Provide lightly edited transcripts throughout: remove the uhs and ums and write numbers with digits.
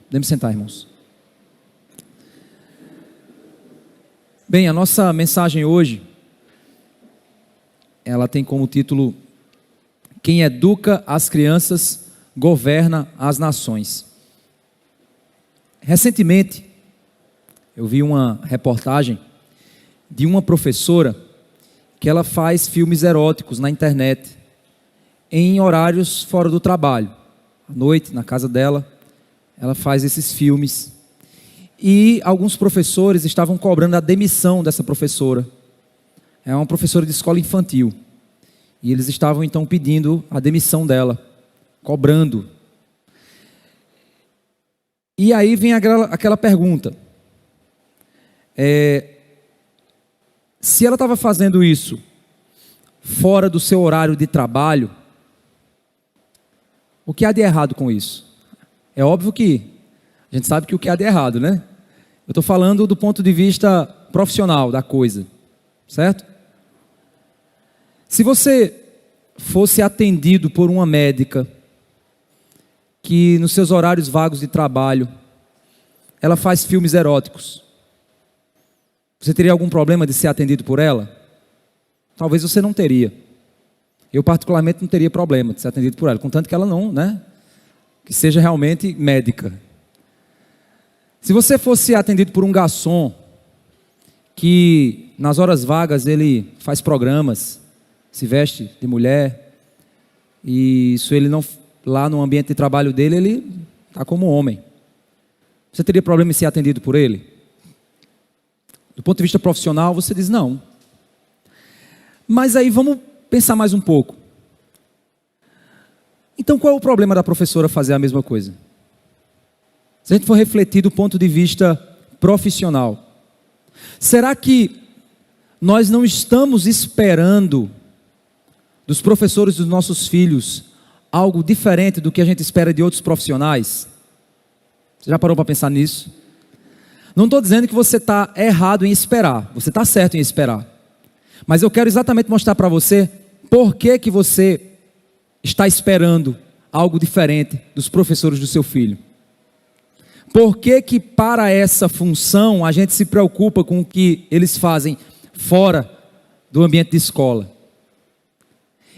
Podemos sentar, irmãos. Bem, a nossa mensagem hoje, ela tem como título: Quem educa as crianças governa as nações. Recentemente, eu vi uma reportagem de uma professora que ela faz filmes eróticos na internet, em horários fora do trabalho. À noite, na casa dela, ela faz esses filmes. E alguns professores estavam cobrando a demissão dessa professora. É uma professora de escola infantil. E eles estavam então pedindo a demissão dela, cobrando. E aí vem aquela pergunta. Se ela estava fazendo isso fora do seu horário de trabalho, o que há de errado com isso? É óbvio que a gente sabe que o que há de errado, né? Eu estou falando do ponto de vista profissional da coisa, certo? Se você fosse atendido por uma médica que nos seus horários vagos de trabalho, ela faz filmes eróticos, você teria algum problema de ser atendido por ela? Talvez você não teria. Eu particularmente não teria problema de ser atendido por ela, contanto que ela não, né? Que seja realmente médica. Se você fosse atendido por um garçom, que nas horas vagas ele faz programas, se veste de mulher, e isso ele não, lá no ambiente de trabalho dele, ele está como homem. Você teria problema em ser atendido por ele? Do ponto de vista profissional, você diz não. Mas aí vamos pensar mais um pouco. Então qual é o problema da professora fazer a mesma coisa? Se a gente for refletir do ponto de vista profissional, será que nós não estamos esperando dos professores dos nossos filhos algo diferente do que a gente espera de outros profissionais? Você já parou para pensar nisso? Não estou dizendo que você está errado em esperar, você está certo em esperar. Mas eu quero exatamente mostrar para você por que você está esperando algo diferente dos professores do seu filho. Por que para essa função a gente se preocupa com o que eles fazem fora do ambiente de escola?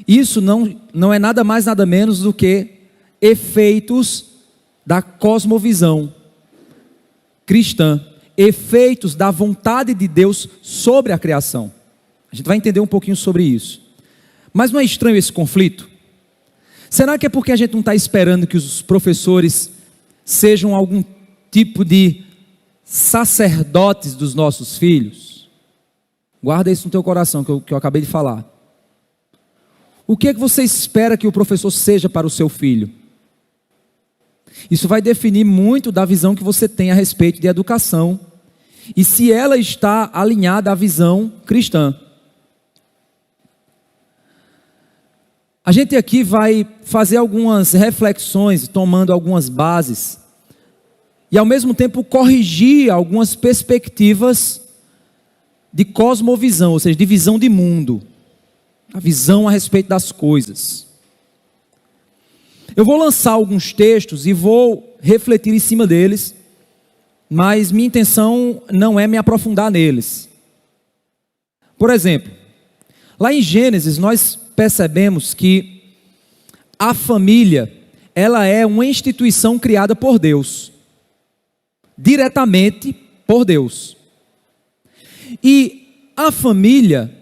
Isso não é nada mais, nada menos do que efeitos da cosmovisão cristã, efeitos da vontade de Deus sobre a criação. A gente vai entender um pouquinho sobre isso. Mas não é estranho esse conflito? Será que é porque a gente não está esperando que os professores sejam algum tipo de sacerdotes dos nossos filhos? Guarda isso no teu coração, que eu acabei de falar. O que é que você espera que o professor seja para o seu filho? Isso vai definir muito da visão que você tem a respeito de educação e se ela está alinhada à visão cristã. A gente aqui vai fazer algumas reflexões, tomando algumas bases, e ao mesmo tempo corrigir algumas perspectivas de cosmovisão, ou seja, de visão de mundo, a visão a respeito das coisas. Eu vou lançar alguns textos e vou refletir em cima deles, mas minha intenção não é me aprofundar neles. Por exemplo, lá em Gênesis nós percebemos que a família, ela é uma instituição criada por Deus, diretamente por Deus. E a família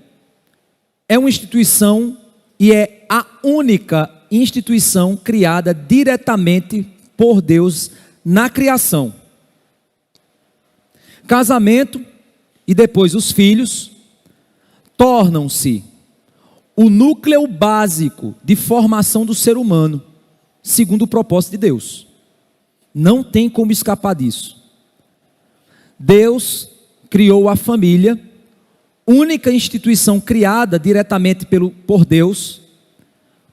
é uma instituição e é a única instituição criada diretamente por Deus na criação. Casamento e depois os filhos tornam-se o núcleo básico de formação do ser humano, segundo o propósito de Deus. Não tem como escapar disso. Deus criou a família, única instituição criada diretamente por Deus,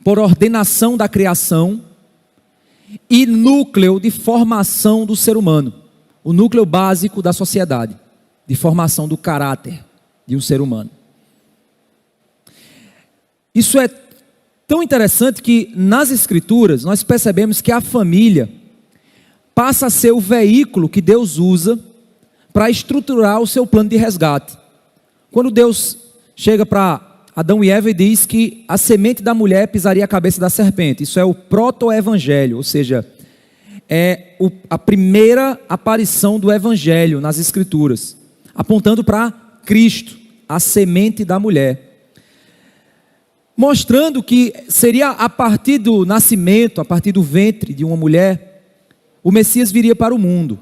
por ordenação da criação, e núcleo de formação do ser humano, o núcleo básico da sociedade, de formação do caráter de um ser humano. Isso é tão interessante que nas Escrituras nós percebemos que a família passa a ser o veículo que Deus usa para estruturar o seu plano de resgate. Quando Deus chega para Adão e Eva e diz que a semente da mulher pisaria a cabeça da serpente, isso é o proto-evangelho, ou seja, a primeira aparição do evangelho nas escrituras, apontando para Cristo, a semente da mulher, mostrando que seria a partir do nascimento, a partir do ventre de uma mulher, o Messias viria para o mundo.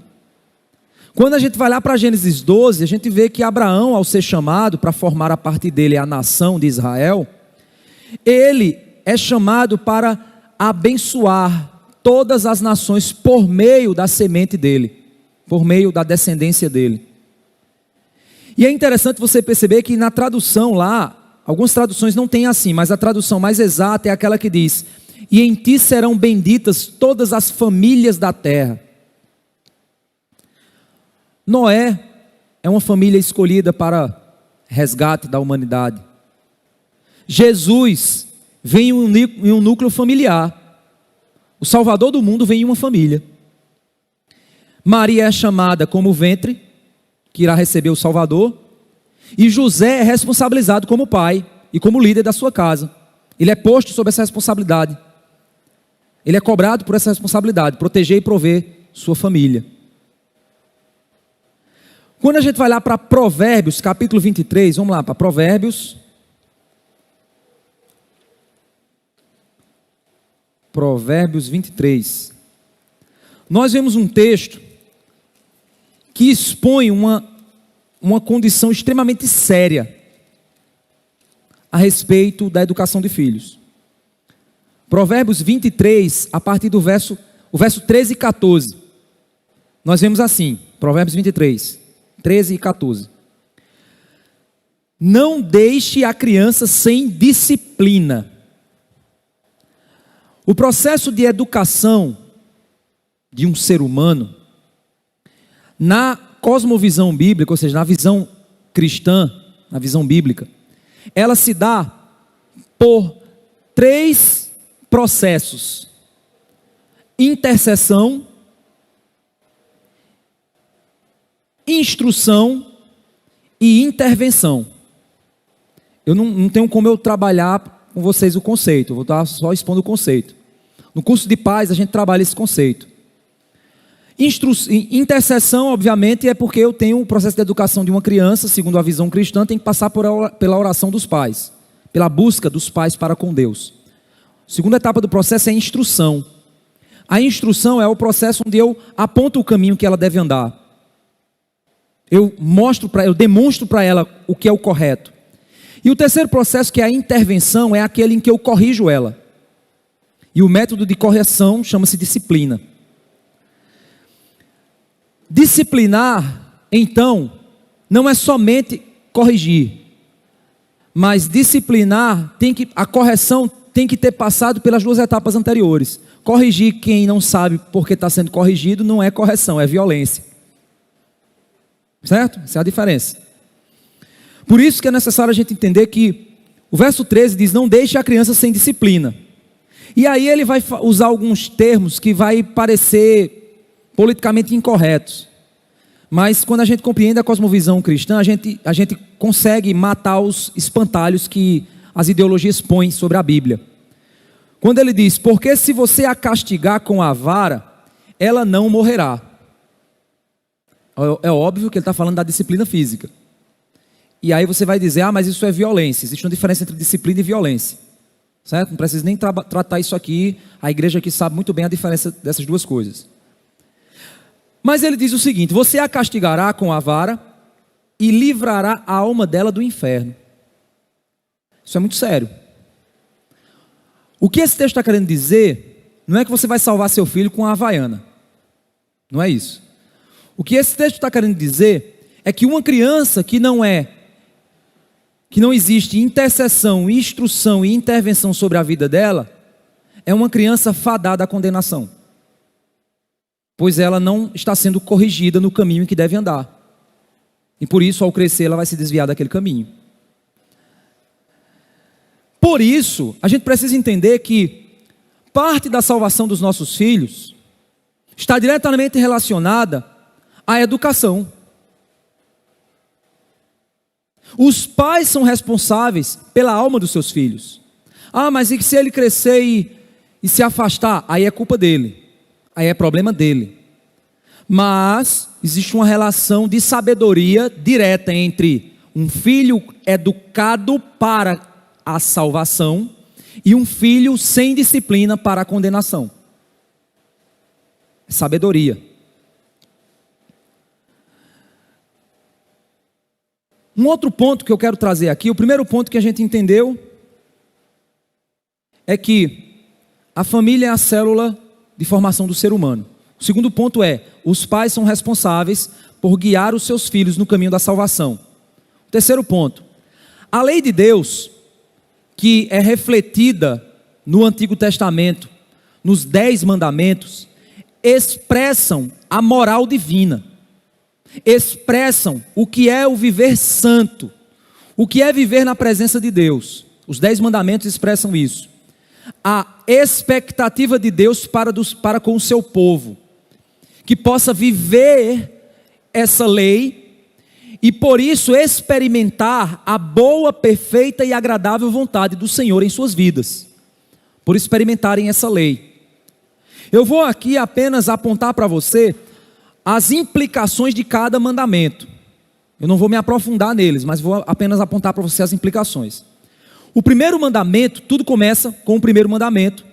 Quando a gente vai lá para Gênesis 12, a gente vê que Abraão, ao ser chamado para formar a partir dele a nação de Israel, ele é chamado para abençoar todas as nações por meio da semente dele, por meio da descendência dele. E é interessante você perceber que na tradução lá, algumas traduções não tem assim, mas a tradução mais exata é aquela que diz: e em ti serão benditas todas as famílias da terra. Noé é uma família escolhida para resgate da humanidade. Jesus vem em um núcleo familiar. O Salvador do mundo vem em uma família. Maria é chamada como ventre, que irá receber o Salvador. E José é responsabilizado como pai e como líder da sua casa. Ele é posto sob essa responsabilidade. Ele é cobrado por essa responsabilidade, proteger e prover sua família. Quando a gente vai lá para Provérbios, capítulo 23, vamos lá para Provérbios. Provérbios 23. Nós vemos um texto que expõe uma condição extremamente séria a respeito da educação de filhos. Provérbios 23, a partir do verso 13 e 14. Nós vemos assim, Provérbios 23, 13 e 14. Não deixe a criança sem disciplina. O processo de educação de um ser humano, na cosmovisão bíblica, ou seja, na visão cristã, na visão bíblica, ela se dá por 3 processos: intercessão, instrução e intervenção. Eu não tenho como eu trabalhar com vocês o conceito, eu vou estar só expondo o conceito. No curso de paz a gente trabalha esse conceito. Intercessão, obviamente, é porque eu tenho um processo de educação de uma criança, segundo a visão cristã, tem que passar pela oração dos pais, pela busca dos pais para com Deus. A segunda etapa do processo é a instrução. A instrução é o processo onde eu aponto o caminho que ela deve andar. Eu demonstro para ela o que é o correto. E o terceiro processo, que é a intervenção, é aquele em que eu corrijo ela. E o método de correção chama-se disciplina. Disciplinar, então, não é somente corrigir, mas disciplinar, a correção tem que ter passado pelas 2 etapas anteriores. Corrigir quem não sabe porque está sendo corrigido não é correção, é violência. Certo? Essa é a diferença. Por isso que é necessário a gente entender que o verso 13 diz: não deixe a criança sem disciplina. E aí ele vai usar alguns termos que vai parecer politicamente incorretos. Mas quando a gente compreende a cosmovisão cristã, a gente consegue matar os espantalhos que as ideologias põem sobre a Bíblia. Quando ele diz: porque se você a castigar com a vara, ela não morrerá. É óbvio que ele está falando da disciplina física. E aí você vai dizer: mas isso é violência. Existe uma diferença entre disciplina e violência. Certo? Não precisa nem tratar isso aqui. A igreja aqui sabe muito bem a diferença dessas 2 coisas. Mas ele diz o seguinte: você a castigará com a vara e livrará a alma dela do inferno. Isso é muito sério. O que esse texto está querendo dizer não é que você vai salvar seu filho com a havaiana. Não é isso. O que esse texto está querendo dizer é que uma criança que não existe intercessão, instrução e intervenção sobre a vida dela, é uma criança fadada à condenação. Pois ela não está sendo corrigida no caminho em que deve andar. E por isso, ao crescer, ela vai se desviar daquele caminho. Por isso, a gente precisa entender que parte da salvação dos nossos filhos está diretamente relacionada à educação. Os pais são responsáveis pela alma dos seus filhos. Mas e se ele crescer e se afastar? Aí é culpa dele, aí é problema dele. Mas existe uma relação de sabedoria direta entre um filho educado para a salvação e um filho sem disciplina para a condenação. Sabedoria. Um outro ponto que eu quero trazer aqui, o primeiro ponto que a gente entendeu é que a família é a célula de formação do ser humano. O segundo ponto é, os pais são responsáveis por guiar os seus filhos no caminho da salvação. O terceiro ponto, a lei de Deus, que é refletida no Antigo Testamento, nos 10 mandamentos, expressam a moral divina, expressam o que é o viver santo, o que é viver na presença de Deus. Os 10 mandamentos expressam isso. A expectativa de Deus para com o seu povo, que possa viver essa lei e por isso experimentar a boa, perfeita e agradável vontade do Senhor em suas vidas, por experimentarem essa lei. Eu vou aqui apenas apontar para você as implicações de cada mandamento. Eu não vou me aprofundar neles, mas vou apenas apontar para você as implicações. O primeiro mandamento, tudo começa com o primeiro mandamento,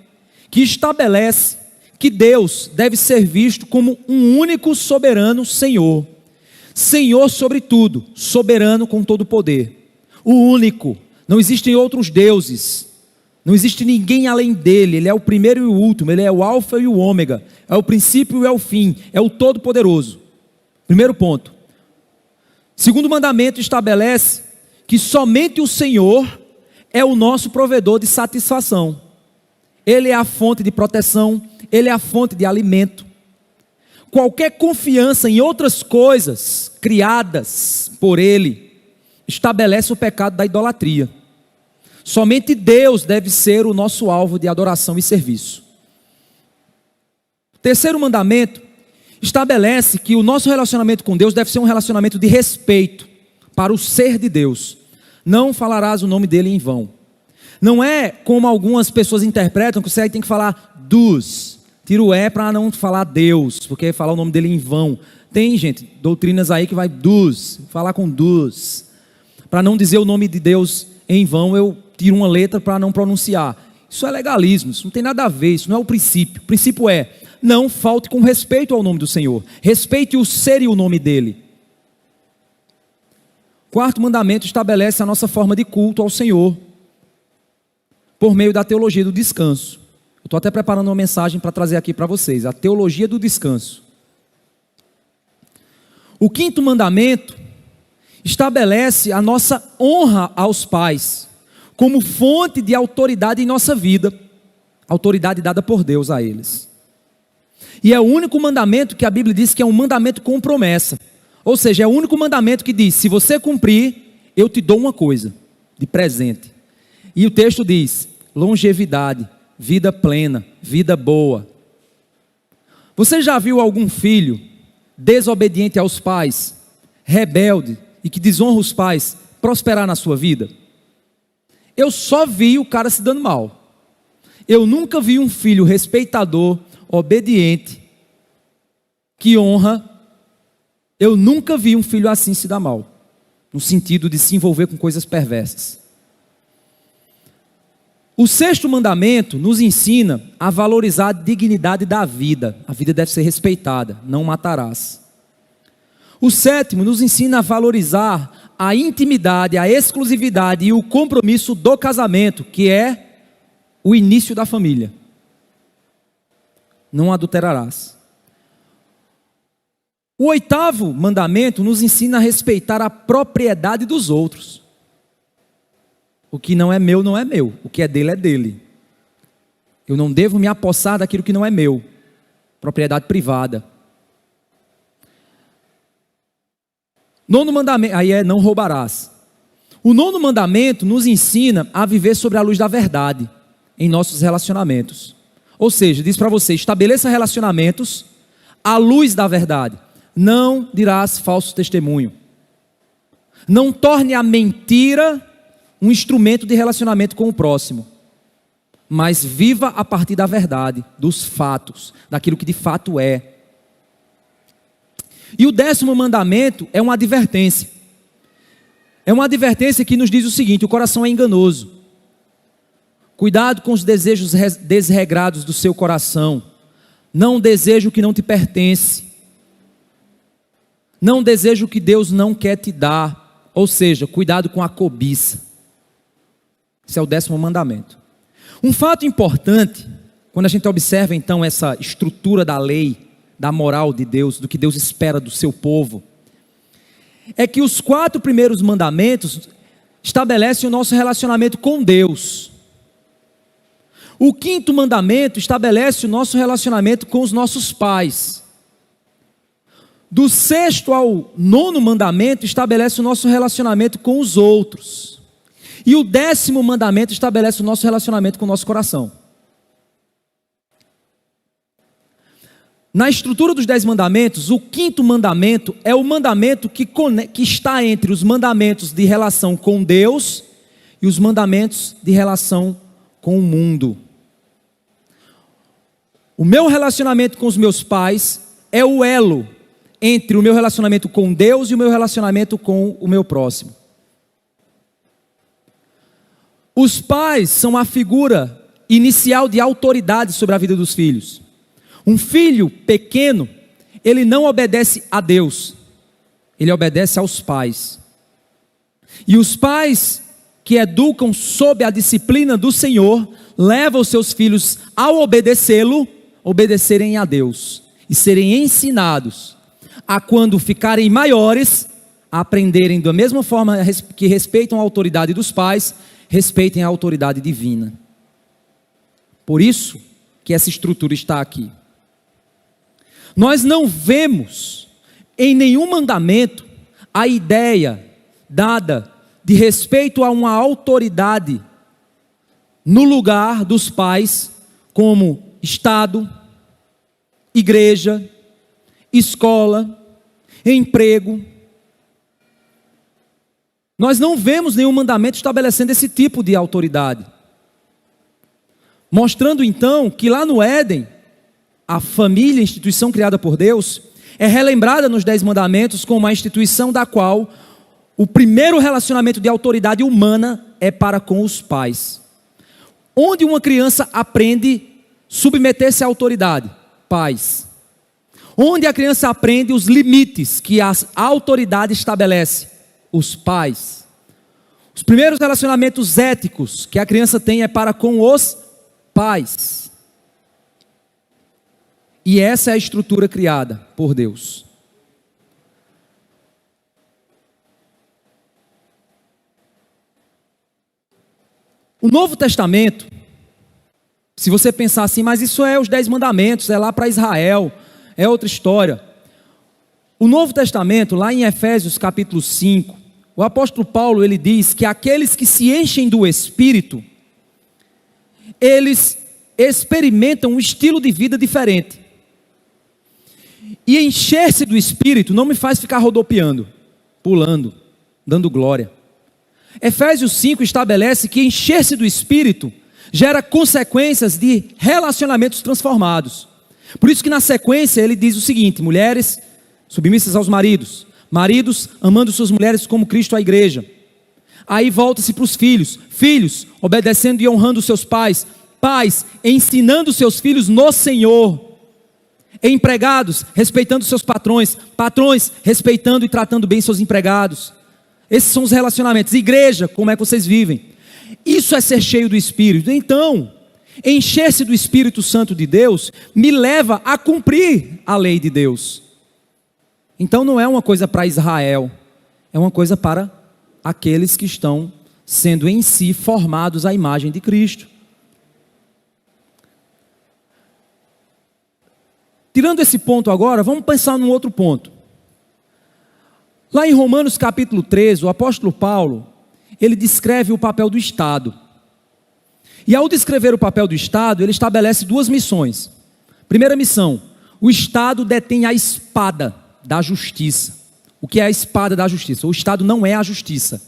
que estabelece que Deus deve ser visto como um único soberano Senhor. Senhor sobre tudo, soberano com todo o poder. O único, não existem outros deuses, não existe ninguém além dele, ele é o primeiro e o último, ele é o alfa e o ômega, é o princípio e é o fim, é o todo-poderoso. Primeiro ponto. Segundo mandamento estabelece que somente o Senhor é o nosso provedor de satisfação. Ele é a fonte de proteção, ele é a fonte de alimento. Qualquer confiança em outras coisas criadas por ele estabelece o pecado da idolatria. Somente Deus deve ser o nosso alvo de adoração e serviço. Terceiro mandamento estabelece que o nosso relacionamento com Deus deve ser um relacionamento de respeito para o ser de Deus. Não falarás o nome dele em vão. Não é como algumas pessoas interpretam, que você aí tem que falar dos. Tira o para não falar Deus, porque falar o nome dele em vão. Tem, gente, doutrinas aí que vai dos, falar com dos. Para não dizer o nome de Deus em vão, eu tiro uma letra para não pronunciar. Isso é legalismo, isso não tem nada a ver, isso não é o princípio. O princípio é, não falte com respeito ao nome do Senhor. Respeite o ser e o nome dele. Quarto mandamento estabelece a nossa forma de culto ao Senhor, por meio da teologia do descanso. Eu estou até preparando uma mensagem para trazer aqui para vocês, a teologia do descanso. O quinto mandamento estabelece a nossa honra aos pais, como fonte de autoridade em nossa vida, autoridade dada por Deus a eles. E é o único mandamento que a Bíblia diz que é um mandamento com promessa. Ou seja, é o único mandamento que diz, se você cumprir, eu te dou uma coisa, de presente. E o texto diz, longevidade, vida plena, vida boa. Você já viu algum filho desobediente aos pais, rebelde e que desonra os pais, prosperar na sua vida? Eu só vi o cara se dando mal. Eu nunca vi um filho respeitador, obediente, que honra. Eu nunca vi um filho assim se dar mal, no sentido de se envolver com coisas perversas. O sexto mandamento nos ensina a valorizar a dignidade da vida. A vida deve ser respeitada, não matarás. O sétimo nos ensina a valorizar a intimidade, a exclusividade e o compromisso do casamento, que é o início da família. Não adulterarás. O oitavo mandamento nos ensina a respeitar a propriedade dos outros. O que não é meu, não é meu. O que é dele, é dele. Eu não devo me apossar daquilo que não é meu. Propriedade privada. Nono mandamento, aí é não roubarás. O nono mandamento nos ensina a viver sobre a luz da verdade em nossos relacionamentos. Ou seja, diz para você, estabeleça relacionamentos à luz da verdade. Não dirás falso testemunho. Não torne a mentira um instrumento de relacionamento com o próximo, mas viva a partir da verdade, dos fatos, daquilo que de fato é. E o 10º mandamento é uma advertência. É uma advertência que nos diz o seguinte: o coração é enganoso. Cuidado com os desejos desregrados do seu coração. Não deseje o que não te pertence. Não deseje o que Deus não quer te dar. Ou seja, cuidado com a cobiça. Esse é o 10º mandamento. Um fato importante, quando a gente observa então essa estrutura da lei, da moral de Deus, do que Deus espera do seu povo, é que os 4 primeiros mandamentos estabelecem o nosso relacionamento com Deus. O 5º mandamento estabelece o nosso relacionamento com os nossos pais. Do 6º ao 9º mandamento estabelece o nosso relacionamento com os outros. E o 10º mandamento estabelece o nosso relacionamento com o nosso coração. Na estrutura dos 10 mandamentos, o 5º mandamento é o mandamento que está entre os mandamentos de relação com Deus e os mandamentos de relação com o mundo. O meu relacionamento com os meus pais é o elo entre o meu relacionamento com Deus e o meu relacionamento com o meu próximo. Os pais são a figura inicial de autoridade sobre a vida dos filhos. Um filho pequeno, ele não obedece a Deus, ele obedece aos pais. E os pais que educam sob a disciplina do Senhor, levam os seus filhos ao obedecê-lo, obedecerem a Deus e serem ensinados a, quando ficarem maiores, a aprenderem da mesma forma que respeitam a autoridade dos pais, respeitem a autoridade divina. Por isso que essa estrutura está aqui. Nós não vemos em nenhum mandamento a ideia dada de respeito a uma autoridade no lugar dos pais, como Estado, igreja, escola, emprego. Nós não vemos nenhum mandamento estabelecendo esse tipo de autoridade. Mostrando então que lá no Éden, a família, a instituição criada por Deus, é relembrada nos 10 mandamentos como a instituição da qual o primeiro relacionamento de autoridade humana é para com os pais. Onde uma criança aprende submeter-se à autoridade? Pais. Onde a criança aprende os limites que a autoridade estabelece? Os pais. Os primeiros relacionamentos éticos que a criança tem é para com os pais. E essa é a estrutura criada por Deus. O Novo Testamento, se você pensar assim, mas isso é os 10 mandamentos, é lá para Israel, é outra história. O Novo Testamento, lá em Efésios capítulo 5, o apóstolo Paulo, ele diz que aqueles que se enchem do Espírito, eles experimentam um estilo de vida diferente. E encher-se do Espírito não me faz ficar rodopiando, pulando, dando glória. Efésios 5 estabelece que encher-se do Espírito gera consequências de relacionamentos transformados. Por isso que na sequência ele diz o seguinte: mulheres submissas aos maridos, maridos amando suas mulheres como Cristo a igreja. Aí volta-se para os filhos, filhos obedecendo e honrando seus pais, pais ensinando seus filhos no Senhor, empregados respeitando seus patrões, patrões respeitando e tratando bem seus empregados. Esses são os relacionamentos. Igreja, como é que vocês vivem? Isso é ser cheio do Espírito. Então, encher-se do Espírito Santo de Deus me leva a cumprir a lei de Deus. Então não é uma coisa para Israel, é uma coisa para aqueles que estão sendo em si formados à imagem de Cristo. Tirando esse ponto agora, vamos pensar num outro ponto. Lá em Romanos capítulo 13, o apóstolo Paulo, ele descreve o papel do Estado. E ao descrever o papel do Estado, ele estabelece 2 missões. Primeira missão, O Estado detém a espada da justiça. O que é a espada da justiça? O Estado não é a justiça.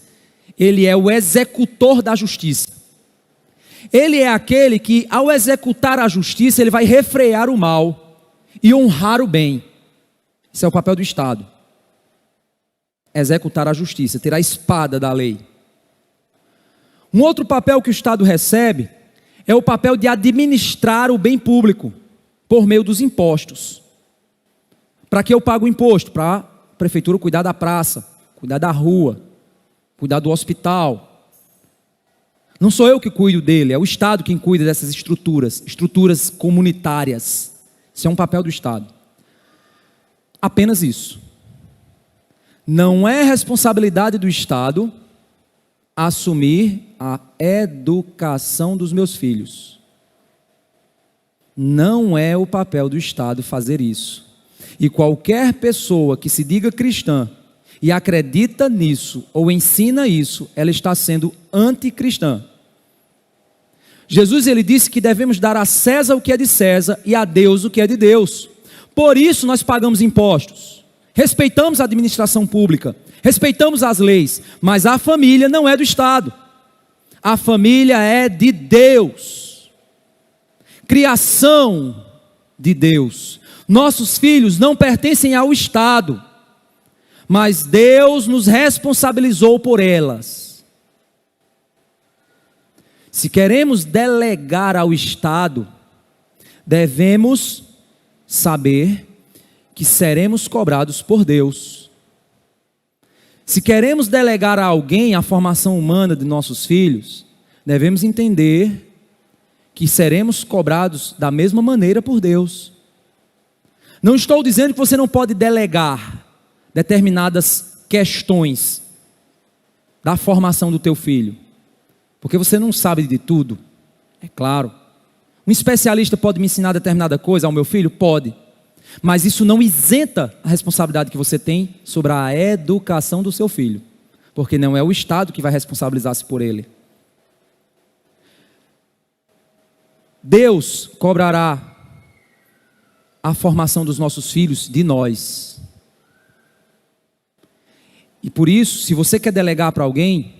Ele é o executor da justiça. Ele é aquele que, ao executar a justiça, ele vai refrear o mal e honrar o bem. Esse é o papel do Estado. Executar a justiça, ter a espada da lei. Um outro papel que o Estado recebe é o papel de administrar o bem público por meio dos impostos. Para que eu pago o imposto? Para a prefeitura cuidar da praça, cuidar da rua, cuidar do hospital. Não sou eu que cuido dele, é o Estado quem cuida dessas estruturas comunitárias. Isso é um papel do Estado. Apenas isso. Não é responsabilidade do Estado assumir a educação dos meus filhos. Não é o papel do Estado fazer isso. E qualquer pessoa que se diga cristã e acredita nisso ou ensina isso, ela está sendo anticristã. Jesus, ele disse que devemos dar a César o que é de César e a Deus o que é de Deus. Por isso nós pagamos impostos, respeitamos a administração pública, respeitamos as leis, mas a família não é do Estado. A família é de Deus. Criação de Deus. Nossos filhos não pertencem ao Estado, mas Deus nos responsabilizou por elas. Se queremos delegar ao Estado, devemos saber que seremos cobrados por Deus. Se queremos delegar a alguém a formação humana de nossos filhos, devemos entender que seremos cobrados da mesma maneira por Deus. Não estou dizendo que você não pode delegar determinadas questões da formação do teu filho, porque você não sabe de tudo, é claro. Um especialista pode me ensinar determinada coisa ao meu filho? Pode. Mas isso não isenta a responsabilidade que você tem sobre a educação do seu filho, porque não é o Estado que vai responsabilizar-se por ele. Deus cobrará a formação dos nossos filhos de nós. E por isso, se você quer delegar para alguém,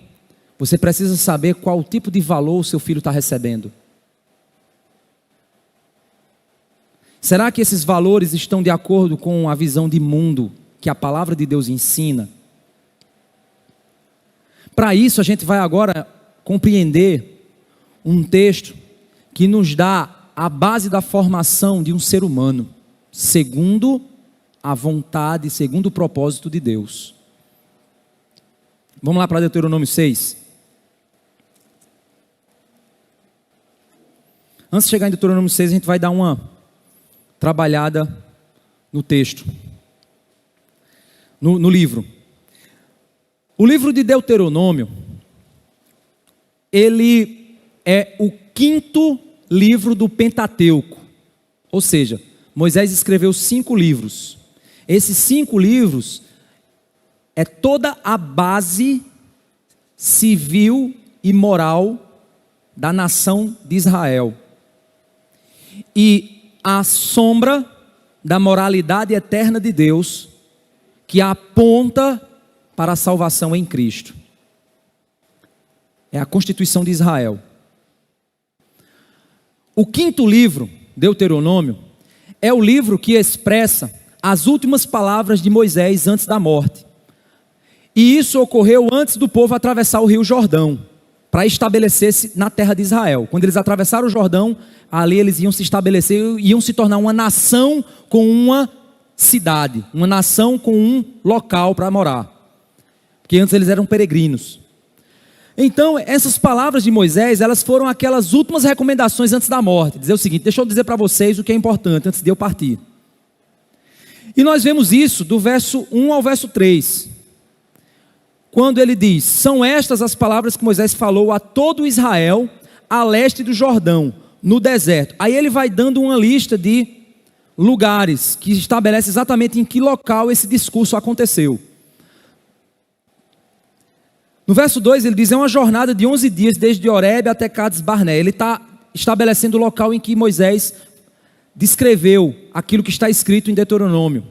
você precisa saber qual tipo de valor o seu filho está recebendo. Será que esses valores estão de acordo com a visão de mundo que a palavra de Deus ensina? Para isso, a gente vai agora compreender um texto que nos dá a base da formação de um ser humano, segundo a vontade, segundo o propósito de Deus. Vamos lá para Deuteronômio 6. Antes de chegar em Deuteronômio 6, a gente vai dar uma trabalhada no texto, no livro. O livro de Deuteronômio, ele é o 5º livro do Pentateuco. Ou seja, Moisés escreveu 5 livros. Esses 5 livros é toda a base civil e moral da nação de Israel. E a sombra da moralidade eterna de Deus, que aponta para a salvação em Cristo. É a Constituição de Israel. O 5º livro, Deuteronômio, é o livro que expressa as últimas palavras de Moisés antes da morte. E isso ocorreu antes do povo atravessar o rio Jordão, para estabelecer-se na terra de Israel. Quando eles atravessaram o Jordão, ali eles iam se estabelecer, iam se tornar uma nação com uma cidade, uma nação com um local para morar. Porque antes eles eram peregrinos. Então, essas palavras de Moisés, elas foram aquelas últimas recomendações antes da morte. Dizer o seguinte: deixa eu dizer para vocês o que é importante antes de eu partir. E nós vemos isso do verso 1 ao verso 3. Quando ele diz: são estas as palavras que Moisés falou a todo Israel, a leste do Jordão, no deserto. Aí ele vai dando uma lista de lugares, que estabelece exatamente em que local esse discurso aconteceu. No verso 2 ele diz: é uma jornada de 11 dias, desde Horebe até Cades Barné. Ele está estabelecendo o local em que Moisés descreveu aquilo que está escrito em Deuteronômio.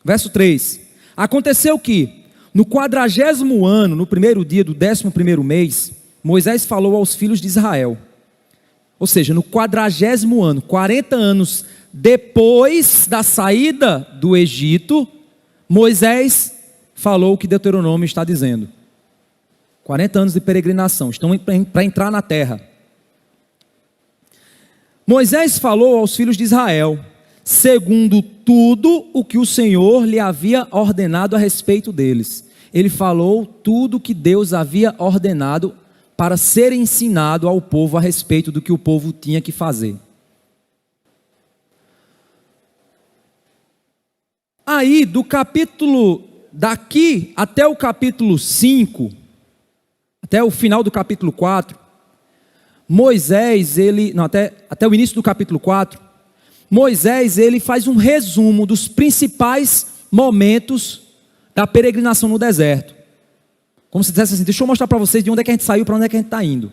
Verso 3: aconteceu que, no 40º ano, no primeiro dia do 11º mês, Moisés falou aos filhos de Israel. Ou seja, no 40º ano, 40 anos depois da saída do Egito, Moisés falou o que Deuteronômio está dizendo. 40 anos de peregrinação, estão para entrar na terra. Moisés falou aos filhos de Israel, segundo tudo o que o Senhor lhe havia ordenado a respeito deles. Ele falou tudo o que Deus havia ordenado para ser ensinado ao povo a respeito do que o povo tinha que fazer. Aí, daqui até o capítulo 5, até o final do capítulo 4, Moisés, até o início do capítulo 4, Moisés, ele faz um resumo dos principais momentos da peregrinação no deserto. Como se dissesse assim, deixa eu mostrar para vocês de onde é que a gente saiu, para onde é que a gente está indo.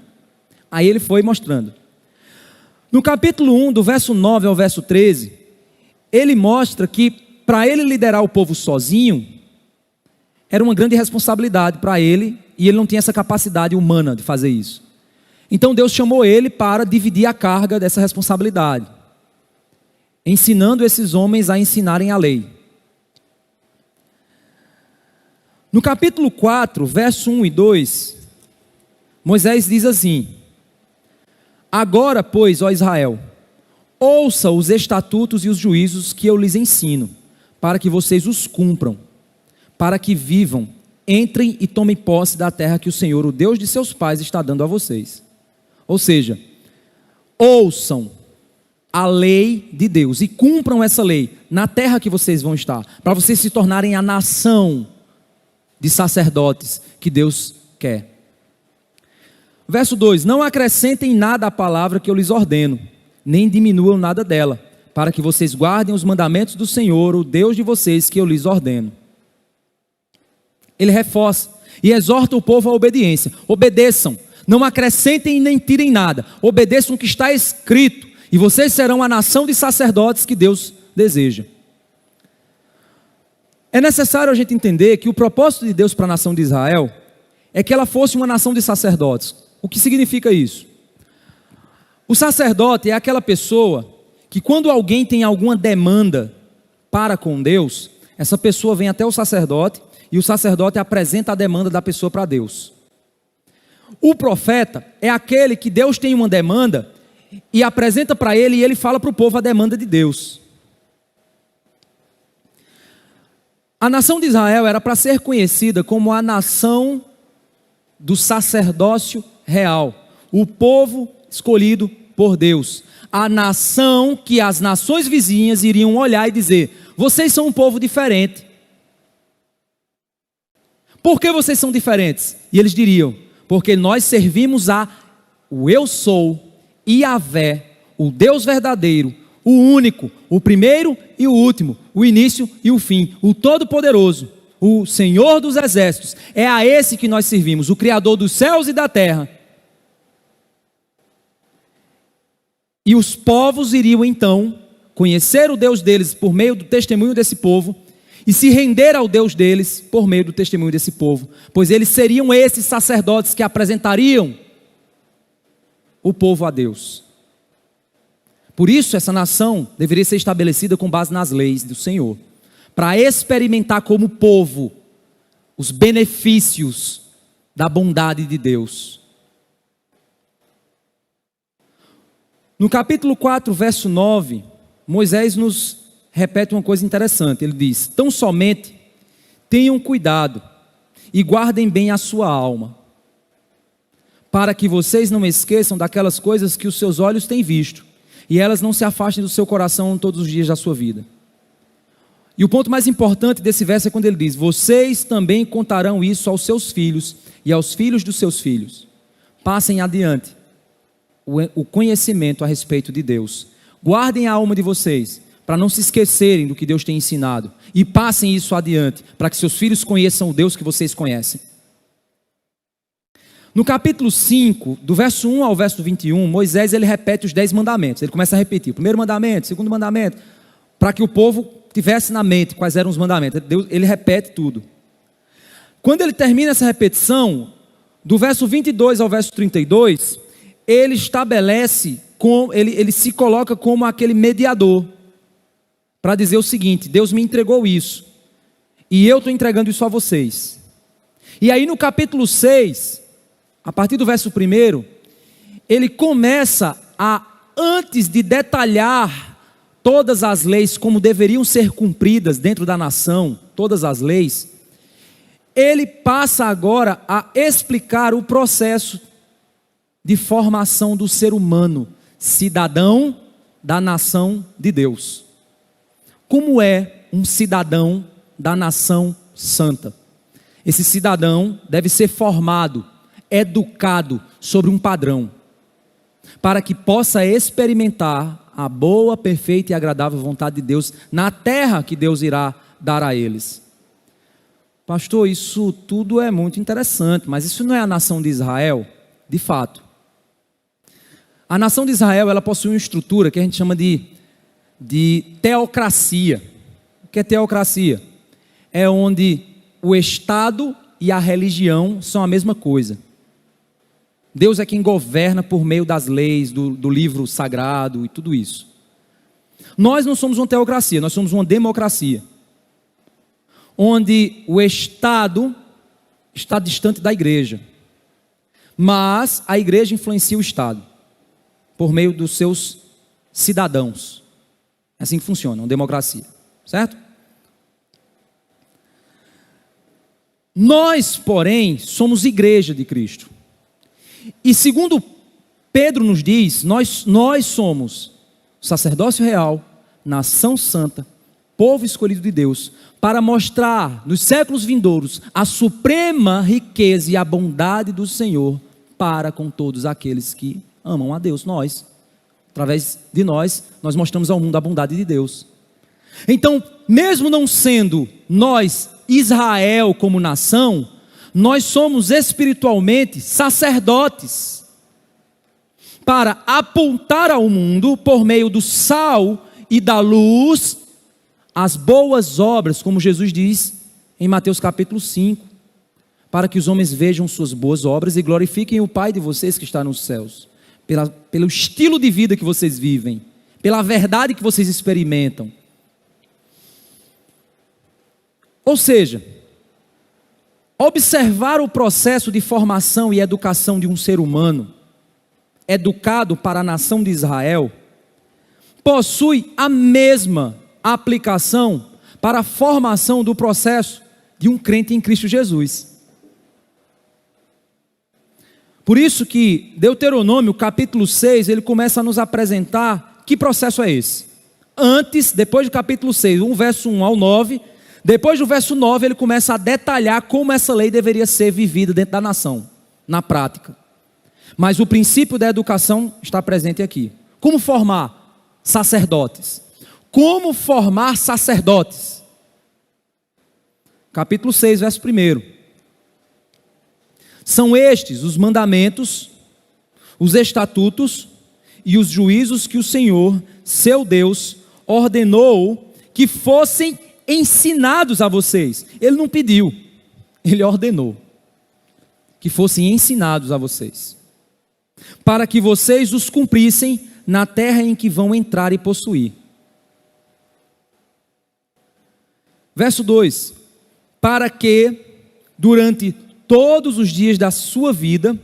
Aí ele foi mostrando. No capítulo 1, do verso 9 ao verso 13, ele mostra que para ele liderar o povo sozinho, era uma grande responsabilidade para ele, e ele não tinha essa capacidade humana de fazer isso. Então Deus chamou ele para dividir a carga dessa responsabilidade, ensinando esses homens a ensinarem a lei. No capítulo 4, verso 1 e 2, Moisés diz assim: agora, pois, ó Israel, ouça os estatutos e os juízos que eu lhes ensino, para que vocês os cumpram, para que vivam, entrem e tomem posse da terra que o Senhor, o Deus de seus pais, está dando a vocês. Ou seja, ouçam a lei de Deus e cumpram essa lei na terra que vocês vão estar, para vocês se tornarem a nação de sacerdotes que Deus quer. Verso 2: não acrescentem nada à palavra que eu lhes ordeno, nem diminuam nada dela, para que vocês guardem os mandamentos do Senhor, o Deus de vocês, que eu lhes ordeno. Ele reforça e exorta o povo à obediência. Obedeçam, não acrescentem nem tirem nada, obedeçam o que está escrito, e vocês serão a nação de sacerdotes que Deus deseja. É necessário a gente entender que o propósito de Deus para a nação de Israel é que ela fosse uma nação de sacerdotes. O que significa isso? O sacerdote é aquela pessoa que, quando alguém tem alguma demanda para com Deus, essa pessoa vem até o sacerdote e o sacerdote apresenta a demanda da pessoa para Deus. O profeta é aquele que Deus tem uma demanda e apresenta para ele, e ele fala para o povo a demanda de Deus. A nação de Israel era para ser conhecida como a nação do sacerdócio real, o povo escolhido por Deus, a nação que as nações vizinhas iriam olhar e dizer: vocês são um povo diferente. Por que vocês são diferentes? E eles diriam: porque nós servimos o Eu Sou, Yahvé, o Deus verdadeiro, o único, o primeiro e o último, o início e o fim, o Todo-Poderoso, o Senhor dos Exércitos. É a esse que nós servimos, o Criador dos céus e da terra. E os povos iriam então conhecer o Deus deles por meio do testemunho desse povo e se render ao Deus deles por meio do testemunho desse povo, pois eles seriam esses sacerdotes que apresentariam o povo a Deus. Por isso, essa nação deveria ser estabelecida com base nas leis do Senhor, para experimentar como povo os benefícios da bondade de Deus. No capítulo 4, verso 9, Moisés nos repete uma coisa interessante. Ele diz: tão somente tenham cuidado e guardem bem a sua alma, para que vocês não esqueçam daquelas coisas que os seus olhos têm visto, e elas não se afastem do seu coração todos os dias da sua vida. E o ponto mais importante desse verso é quando ele diz: vocês também contarão isso aos seus filhos e aos filhos dos seus filhos. Passem adiante o conhecimento a respeito de Deus. Guardem a alma de vocês, para não se esquecerem do que Deus tem ensinado, e passem isso adiante, para que seus filhos conheçam o Deus que vocês conhecem. No capítulo 5, do verso 1 ao verso 21, Moisés ele repete os 10 mandamentos. Ele começa a repetir o primeiro mandamento, o segundo mandamento, para que o povo tivesse na mente quais eram os mandamentos. Ele repete tudo. Quando ele termina essa repetição, do verso 22 ao verso 32, ele estabelece, ele se coloca como aquele mediador, para dizer o seguinte: Deus me entregou isso, e eu estou entregando isso a vocês. E aí no capítulo 6, a partir do verso 1, ele começa a, antes de detalhar todas as leis como deveriam ser cumpridas dentro da nação, todas as leis, ele passa agora a explicar o processo de formação do ser humano, cidadão da nação de Deus. Como é um cidadão da nação santa? Esse cidadão deve ser formado, educado sobre um padrão, para que possa experimentar a boa, perfeita e agradável vontade de Deus na terra que Deus irá dar a eles. Pastor, isso tudo é muito interessante, mas isso não é a nação de Israel? De fato. A nação de Israel, ela possui uma estrutura que a gente chama de teocracia. O que é teocracia? É onde o Estado e a religião são a mesma coisa. Deus é quem governa por meio das leis, do livro sagrado e tudo isso. Nós não somos uma teocracia, nós somos uma democracia, onde o Estado está distante da igreja, mas a igreja influencia o Estado, por meio dos seus cidadãos. É assim que funciona, uma democracia, certo? Nós, porém, somos igreja de Cristo. E segundo Pedro nos diz, nós somos sacerdócio real, nação santa, povo escolhido de Deus, para mostrar nos séculos vindouros a suprema riqueza e a bondade do Senhor para com todos aqueles que amam a Deus. Nós, através de nós mostramos ao mundo a bondade de Deus. Então, mesmo não sendo nós Israel como nação, nós somos espiritualmente sacerdotes, para apontar ao mundo, por meio do sal e da luz, as boas obras, como Jesus diz em Mateus capítulo 5, para que os homens vejam suas boas obras e glorifiquem o Pai de vocês que está nos céus, pelo estilo de vida que vocês vivem, pela verdade que vocês experimentam. Ou seja, observar o processo de formação e educação de um ser humano, educado para a nação de Israel, possui a mesma aplicação para a formação do processo de um crente em Cristo Jesus. Por isso que Deuteronômio capítulo 6, ele começa a nos apresentar que processo é esse. Antes, depois do capítulo 6, verso 1 ao 9, depois do verso 9, ele começa a detalhar como essa lei deveria ser vivida dentro da nação, na prática. Mas o princípio da educação está presente aqui. Como formar sacerdotes? Como formar sacerdotes? Capítulo 6, verso 1. São estes os mandamentos, os estatutos e os juízos que o Senhor, seu Deus, ordenou que fossem ensinados a vocês. Ele não pediu, ele ordenou que fossem ensinados a vocês, para que vocês os cumprissem na terra em que vão entrar e possuir. Verso 2: para que durante todos os dias da sua vida,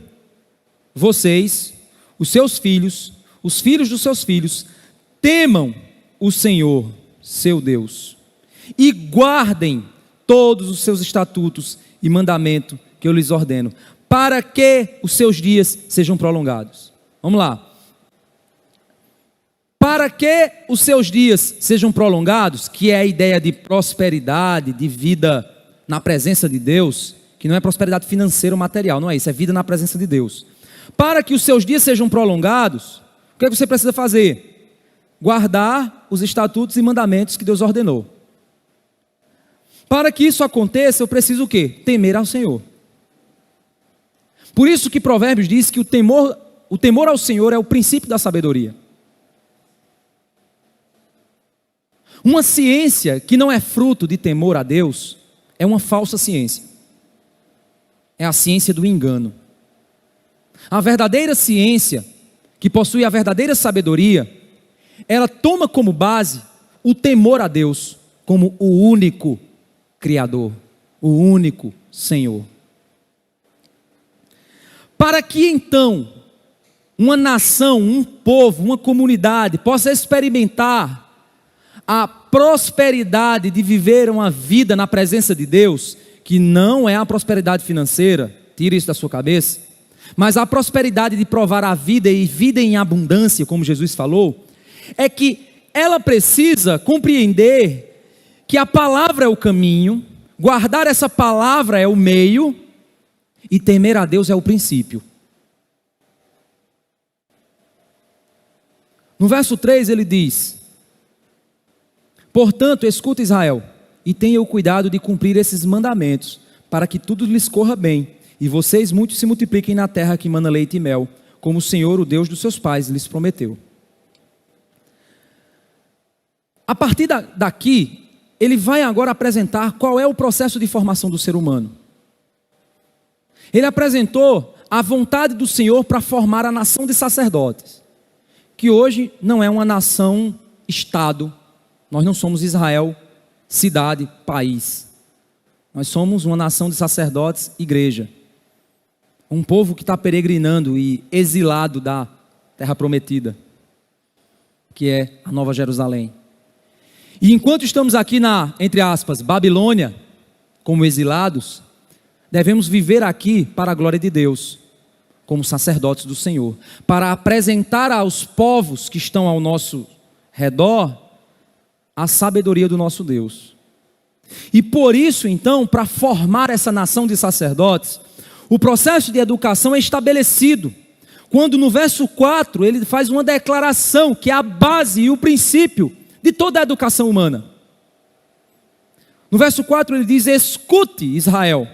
vocês, os seus filhos, os filhos dos seus filhos, temam o Senhor, seu Deus, e guardem todos os seus estatutos e mandamentos que eu lhes ordeno, para que os seus dias sejam prolongados. Vamos lá. Para que os seus dias sejam prolongados, que é a ideia de prosperidade, de vida na presença de Deus, que não é prosperidade financeira ou material, não é isso, é vida na presença de Deus. Para que os seus dias sejam prolongados, o que é que você precisa fazer? Guardar os estatutos e mandamentos que Deus ordenou. Para que isso aconteça, eu preciso o quê? Temer ao Senhor. Por isso que Provérbios diz que o temor ao Senhor é o princípio da sabedoria. Uma ciência que não é fruto de temor a Deus é uma falsa ciência. É a ciência do engano. A verdadeira ciência, que possui a verdadeira sabedoria, ela toma como base o temor a Deus como o único Criador, o único Senhor. Para que então uma nação, um povo, uma comunidade possa experimentar a prosperidade de viver uma vida na presença de Deus, que não é a prosperidade financeira, tira isso da sua cabeça, mas a prosperidade de provar a vida e vida em abundância, como Jesus falou, é que ela precisa compreender que a palavra é o caminho, guardar essa palavra é o meio e temer a Deus é o princípio. No verso 3 ele diz: portanto, escuta Israel, e tenha o cuidado de cumprir esses mandamentos, para que tudo lhes corra bem, e vocês muitos se multipliquem na terra que mana leite e mel, como o Senhor, o Deus dos seus pais, lhes prometeu. A partir daqui, ele vai agora apresentar qual é o processo de formação do ser humano. Ele apresentou a vontade do Senhor para formar a nação de sacerdotes, que hoje não é uma nação-estado. Nós não somos Israel, cidade, país. Nós somos uma nação de sacerdotes, igreja. Um povo que está peregrinando e exilado da terra prometida, que é a Nova Jerusalém. E enquanto estamos aqui na, entre aspas, Babilônia, como exilados, devemos viver aqui para a glória de Deus, como sacerdotes do Senhor, para apresentar aos povos que estão ao nosso redor a sabedoria do nosso Deus. E por isso, então, para formar essa nação de sacerdotes, o processo de educação é estabelecido, quando no verso 4 ele faz uma declaração que é a base e o princípio de toda a educação humana. No verso 4 ele diz: escute Israel,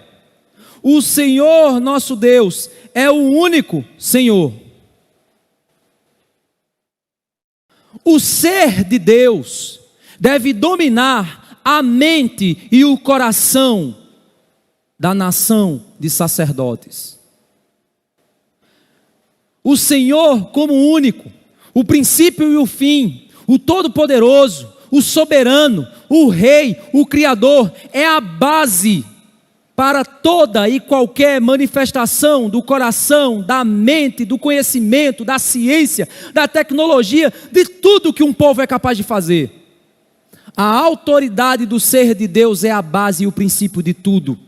o Senhor nosso Deus é o único Senhor. O ser de Deus deve dominar a mente e o coração da nação de sacerdotes. O Senhor como único, o princípio e o fim, o Todo-Poderoso, o Soberano, o Rei, o Criador, é a base para toda e qualquer manifestação do coração, da mente, do conhecimento, da ciência, da tecnologia, de tudo que um povo é capaz de fazer. A autoridade do ser de Deus é a base e o princípio de tudo.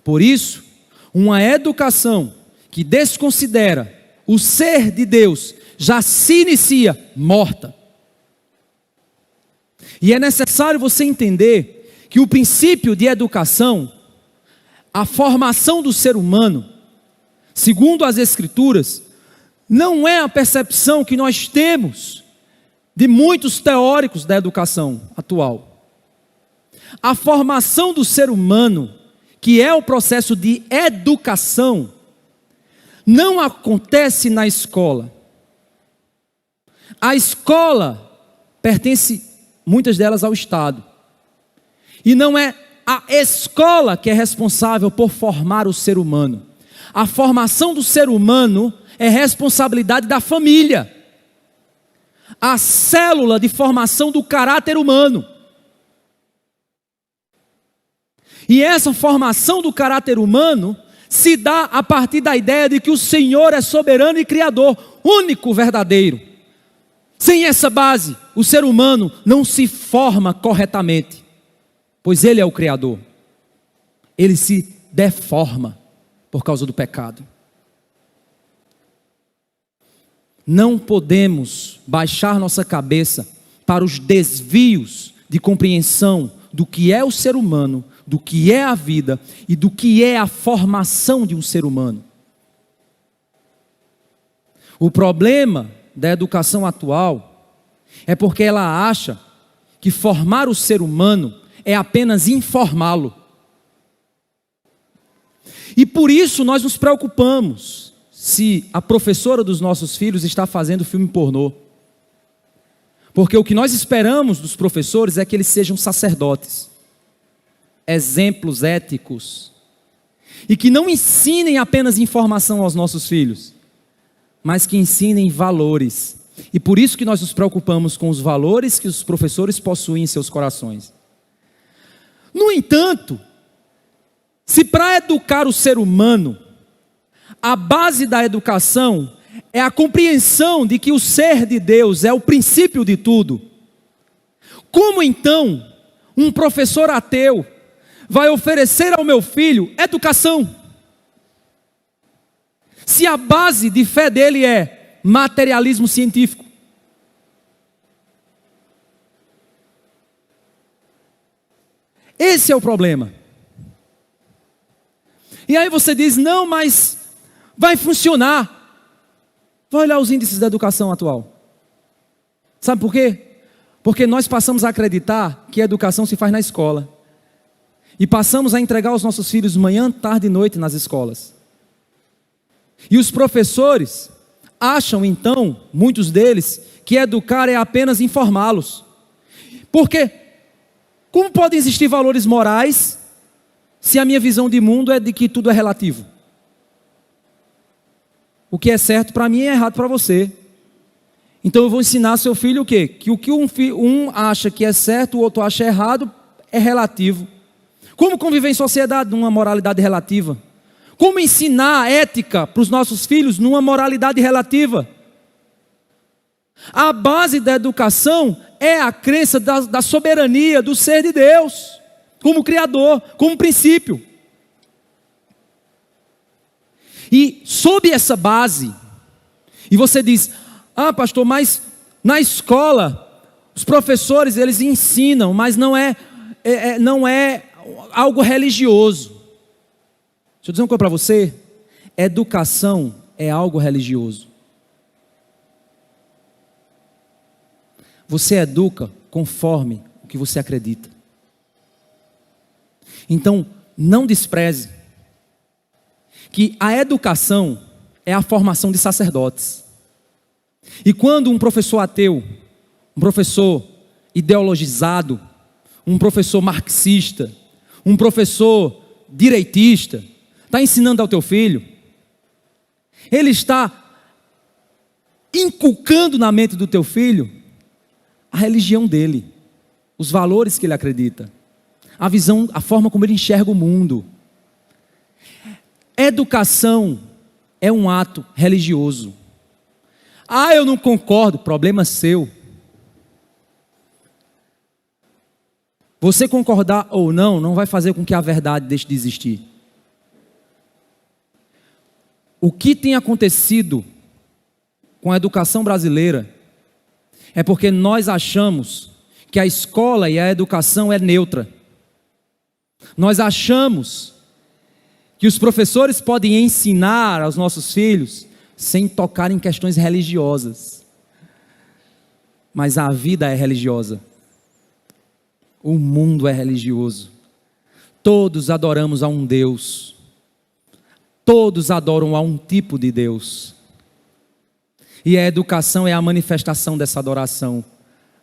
Por isso, uma educação que desconsidera o ser de Deus já se inicia morta. E é necessário você entender que o princípio de educação, a formação do ser humano, segundo as Escrituras, não é a percepção que nós temos de muitos teóricos da educação atual. A formação do ser humano, que é o processo de educação, não acontece na escola. A escola pertence, muitas delas, ao Estado. E não é a escola que é responsável por formar o ser humano. A formação do ser humano é responsabilidade da família. A célula de formação do caráter humano. E essa formação do caráter humano se dá a partir da ideia de que o Senhor é soberano e criador, único, verdadeiro. Sem essa base, o ser humano não se forma corretamente, pois ele é o criador. Ele se deforma por causa do pecado. Não podemos baixar nossa cabeça para os desvios de compreensão do que é o ser humano, do que é a vida e do que é a formação de um ser humano. O problema da educação atual é porque ela acha que formar o ser humano é apenas informá-lo. E por isso nós nos preocupamos se a professora dos nossos filhos está fazendo filme pornô. Porque o que nós esperamos dos professores é que eles sejam sacerdotes, exemplos éticos, e que não ensinem apenas informação aos nossos filhos, mas que ensinem valores. E por isso que nós nos preocupamos com os valores que os professores possuem em seus corações. No entanto, se para educar o ser humano, a base da educação é a compreensão de que o ser de Deus é o princípio de tudo, como então um professor ateu vai oferecer ao meu filho educação? Se a base de fé dele é materialismo científico. Esse é o problema. E aí você diz, não, mas vai funcionar. Vai olhar os índices da educação atual. Sabe por quê? Porque nós passamos a acreditar que a educação se faz na escola. E passamos a entregar os nossos filhos manhã, tarde e noite nas escolas. E os professores acham então, muitos deles, que educar é apenas informá-los. Por quê? Como podem existir valores morais se a minha visão de mundo é de que tudo é relativo? O que é certo para mim é errado para você. Então eu vou ensinar seu filho o quê? Que o que um acha que é certo, o outro acha errado, é relativo. Como conviver em sociedade numa moralidade relativa? Como ensinar ética para os nossos filhos numa moralidade relativa? A base da educação é a crença da soberania do ser de Deus, como Criador, como princípio. E sob essa base, e você diz, pastor, mas na escola, os professores eles ensinam, mas não é algo religioso. Deixa eu dizer uma coisa para você, educação é algo religioso. Você educa conforme o que você acredita. Então, não despreze que a educação é a formação de sacerdotes. E quando um professor ateu, um professor ideologizado, um professor marxista, um professor direitista, está ensinando ao teu filho, ele está inculcando na mente do teu filho a religião dele, os valores que ele acredita, a visão, a forma como ele enxerga o mundo. Educação é um ato religioso. Eu não concordo, problema seu. Você concordar ou não vai fazer com que a verdade deixe de existir. O que tem acontecido com a educação brasileira é porque nós achamos que a escola e a educação é neutra. Nós achamos que os professores podem ensinar aos nossos filhos sem tocar em questões religiosas. Mas a vida é religiosa. O mundo é religioso. Todos adoramos a um Deus. Todos adoram a um tipo de Deus. E a educação é a manifestação dessa adoração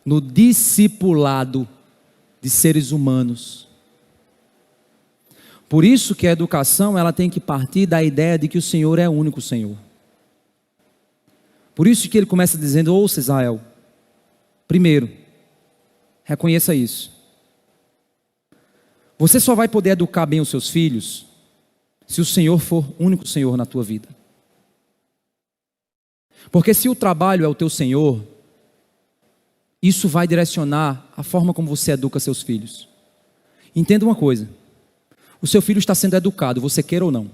no discipulado de seres humanos. Por isso que a educação ela tem que partir da ideia de que o Senhor é o único Senhor. Por isso que ele começa dizendo, ouça Israel, primeiro, reconheça isso. Você só vai poder educar bem os seus filhos se o Senhor for o único Senhor na tua vida. Porque se o trabalho é o teu Senhor, isso vai direcionar a forma como você educa seus filhos. Entenda uma coisa, o seu filho está sendo educado, você queira ou não.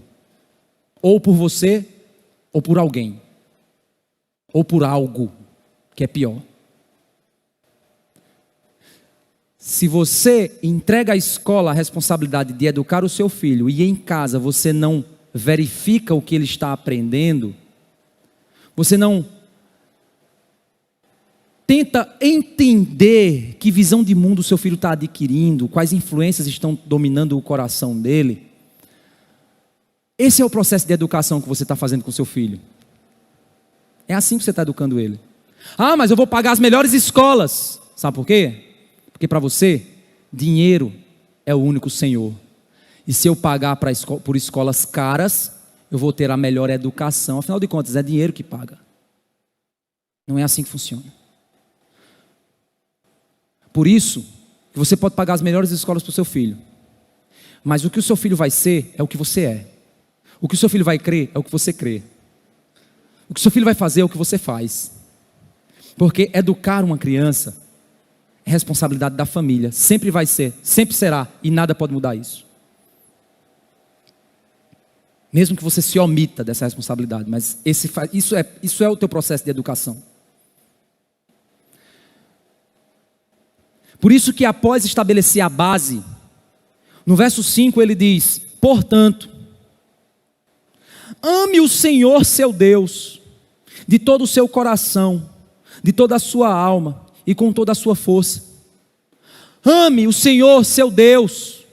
Ou por você, ou por alguém. Ou por algo que é pior. Se você entrega à escola a responsabilidade de educar o seu filho e em casa você não verifica o que ele está aprendendo, você não tenta entender que visão de mundo o seu filho está adquirindo, quais influências estão dominando o coração dele, Esse é o processo de educação que você está fazendo com seu filho. É assim que você está educando ele. Ah, mas eu vou pagar as melhores escolas. Sabe por quê? Porque para você, dinheiro é o único senhor. E se eu pagar por escolas caras, eu vou ter a melhor educação. Afinal de contas, é dinheiro que paga. Não é assim que funciona. Por isso, você pode pagar as melhores escolas para o seu filho. Mas o que o seu filho vai ser, é o que você é. O que o seu filho vai crer, é o que você crê. O que o seu filho vai fazer, é o que você faz. Porque educar uma criança é responsabilidade da família. Sempre vai ser, sempre será. E nada pode mudar isso. Mesmo que você se omita dessa responsabilidade. Mas isso é o teu processo de educação. Por isso que após estabelecer a base, no verso 5 ele diz: portanto, ame o Senhor seu Deus, de todo o seu coração, de toda a sua alma e com toda a sua força. Ame o Senhor seu Deus.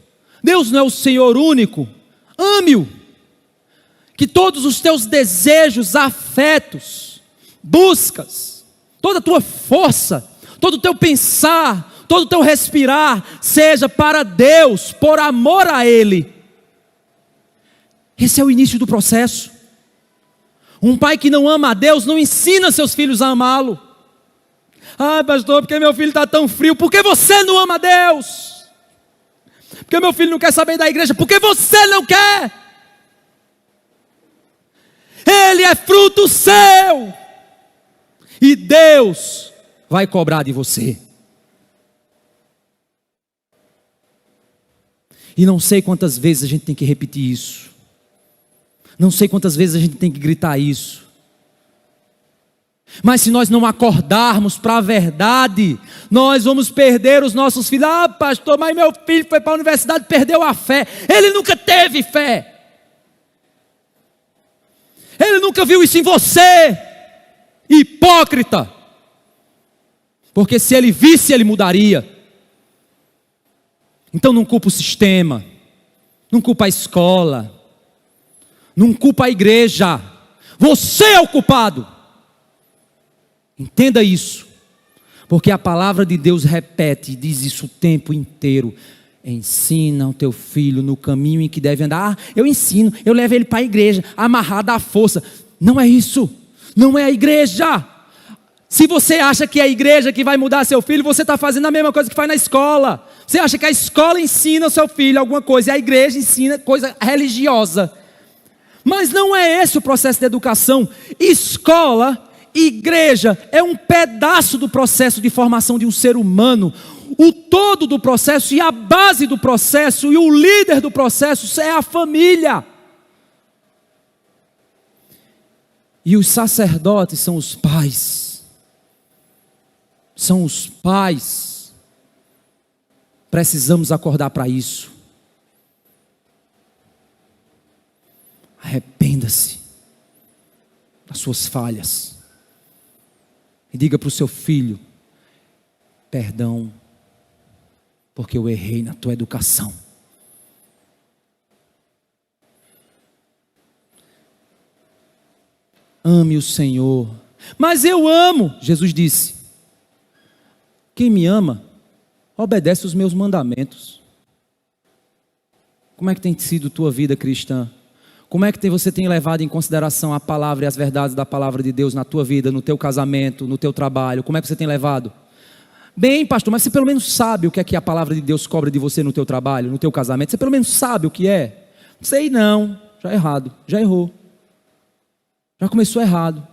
Deus não é o Senhor único. Ame-o. Que todos os teus desejos, afetos, buscas, toda a tua força, todo o teu pensar, todo o teu respirar, seja para Deus, por amor a Ele. Esse é o início do processo. Um pai que não ama a Deus não ensina seus filhos a amá-lo. Ah, pastor, porque meu filho está tão frio? Porque você não ama a Deus. Porque meu filho não quer saber da igreja? Porque você não quer. Ele é fruto seu. E Deus vai cobrar de você. E não sei quantas vezes a gente tem que repetir isso. Não sei quantas vezes a gente tem que gritar isso. Mas se nós não acordarmos para a verdade, nós vamos perder os nossos filhos. Ah, pastor, mas meu filho foi para a universidade e perdeu a fé. Ele nunca teve fé. Ele nunca viu isso em você, hipócrita. Porque se ele visse, ele mudaria. Então não culpa o sistema, não culpa a escola, não culpa a igreja. Você é o culpado. Entenda isso, porque a palavra de Deus repete e diz isso o tempo inteiro. Ensina o teu filho no caminho em que deve andar. Ah, eu ensino, eu levo ele para a igreja, amarrado à força. Não é isso, não é a igreja. Se você acha que é a igreja que vai mudar seu filho, você está fazendo a mesma coisa que faz na escola. Você acha que a escola ensina o seu filho alguma coisa e a igreja ensina coisa religiosa. Mas não é esse o processo de educação. Escola, igreja, é um pedaço do processo de formação de um ser humano. O todo do processo e a base do processo e o líder do processo é a família. E os sacerdotes são os pais. São os pais. Precisamos acordar para isso. Arrependa-se das suas falhas. E diga para o seu filho: perdão, porque eu errei na tua educação. Ame o Senhor. Mas eu amo, Jesus disse. Quem me ama, obedece os meus mandamentos. Como é que tem sido tua vida cristã? Como é que você tem levado em consideração a palavra e as verdades da palavra de Deus na tua vida, no teu casamento, no teu trabalho? Como é que você tem levado? Bem, pastor, mas você pelo menos sabe o que é que a palavra de Deus cobra de você no teu trabalho, no teu casamento? Você pelo menos sabe o que é? Sei não, já é errado, já errou. Já começou errado.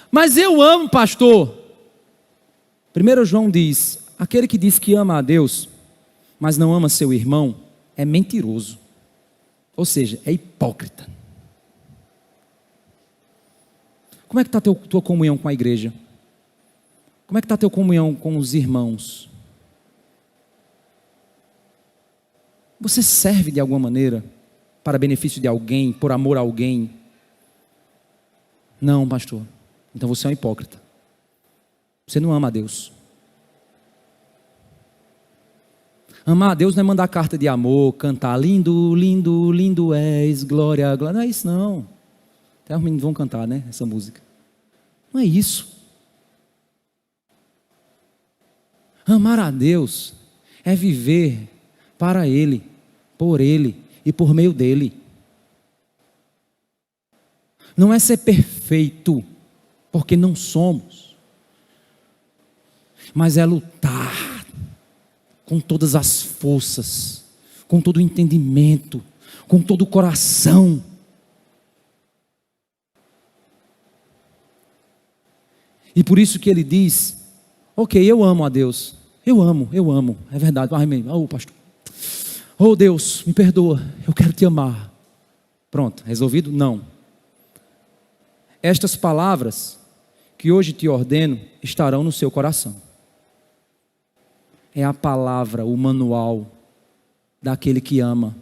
Mas eu amo, pastor. 1 João diz: aquele que diz que ama a Deus, mas não ama seu irmão, é mentiroso. Ou seja, é hipócrita. Como é que está a tua comunhão com a igreja? Como é que está a tua comunhão com os irmãos? Você serve de alguma maneira para benefício de alguém, por amor a alguém? Não, pastor. Então você é um hipócrita. Você não ama a Deus. Amar a Deus não é mandar carta de amor, cantar lindo, lindo, lindo és, glória, glória. Não é isso não. Até os meninos vão cantar, né, essa música. Não é isso. Amar a Deus é viver para Ele, por Ele e por meio dEle. Não é ser perfeito, porque não somos. Mas é lutar com todas as forças, com todo o entendimento, com todo o coração. E por isso que ele diz, ok, eu amo a Deus, eu amo, é verdade, pastor, oh Deus, me perdoa, eu quero te amar. Pronto, resolvido? Não. Estas palavras que hoje te ordeno estarão no seu coração. É a palavra, o manual daquele que ama.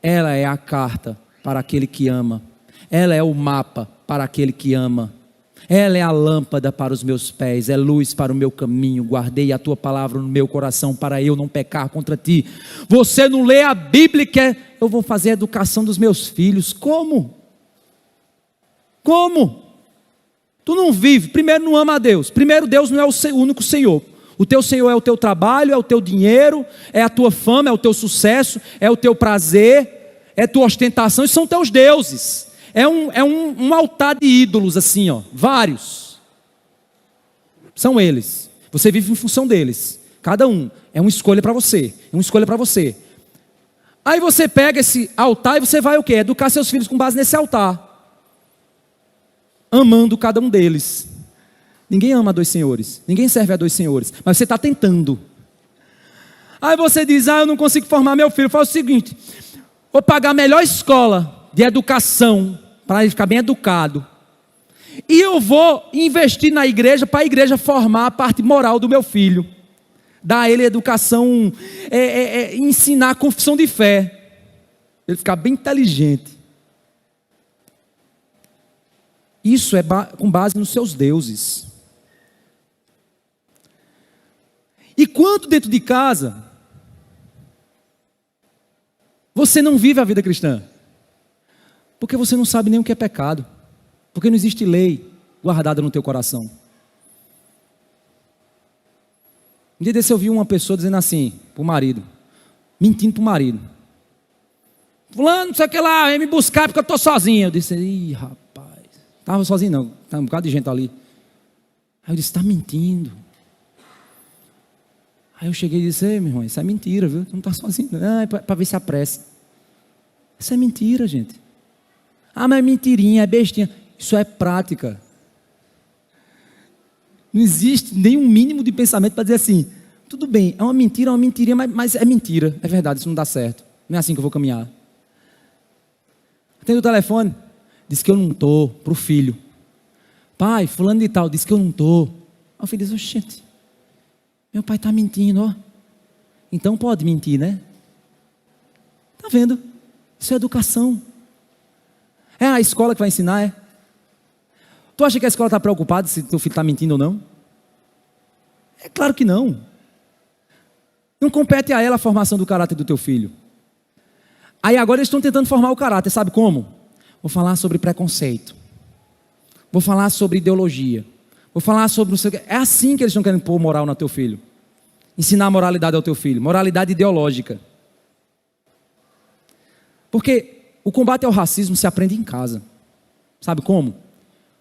Ela é a carta para aquele que ama. Ela é o mapa para aquele que ama. Ela é a lâmpada para os meus pés, é luz para o meu caminho. Guardei a tua palavra no meu coração para eu não pecar contra ti. Você não lê a Bíblia e quer, eu vou fazer a educação dos meus filhos. Como? Como? Tu não vive, primeiro não ama a Deus. Primeiro, Deus não é o único Senhor. O teu Senhor é o teu trabalho, é o teu dinheiro, é a tua fama, é o teu sucesso, é o teu prazer, é a tua ostentação, esses são teus deuses. É um altar de ídolos assim, ó, vários. São eles. Você vive em função deles. Cada um é uma escolha para você, é uma escolha para você. Aí você pega esse altar e você vai o quê? Educar seus filhos com base nesse altar. Amando cada um deles. Ninguém ama a dois senhores, ninguém serve a dois senhores, mas você está tentando. Aí você diz, eu não consigo formar meu filho. Faz o seguinte, vou pagar a melhor escola de educação, para ele ficar bem educado, e eu vou investir na igreja, para a igreja formar a parte moral do meu filho, dar a ele educação, ensinar a confissão de fé, ele ficar bem inteligente. Isso é com base nos seus deuses. E quanto dentro de casa você não vive a vida cristã? Porque você não sabe nem o que é pecado. Porque não existe lei guardada no teu coração. Um dia desse eu vi uma pessoa dizendo assim para o marido, mentindo para o marido: fulano, não sei o que lá, vem me buscar porque eu estou sozinho. Eu disse, ih rapaz, estava sozinho não, estava um bocado de gente ali. Aí eu disse, está mentindo. Aí eu cheguei e disse, ei meu irmão, isso é mentira, viu? Tu não está sozinho não, é para ver se apressa. Isso é mentira, gente. Mas é mentirinha, é bestinha. Isso é prática. Não existe nenhum mínimo de pensamento para dizer assim, tudo bem, é uma mentirinha, mas é mentira, é verdade, isso não dá certo. Não é assim que eu vou caminhar. Atende o telefone, diz que eu não estou, para o filho. Pai, fulano de tal, diz que eu não estou. Aí o filho diz, oxente, meu pai está mentindo, ó. Então pode mentir, né? Está vendo? Isso é educação. É a escola que vai ensinar, é? Tu acha que a escola está preocupada se teu filho está mentindo ou não? É claro que não. Não compete a ela a formação do caráter do teu filho. Aí agora eles estão tentando formar o caráter, sabe como? Vou falar sobre preconceito. Vou falar sobre ideologia. Vou falar sobre... É assim que eles estão querendo pôr moral no teu filho. Ensinar a moralidade ao teu filho. Moralidade ideológica. Porque o combate ao racismo se aprende em casa. Sabe como?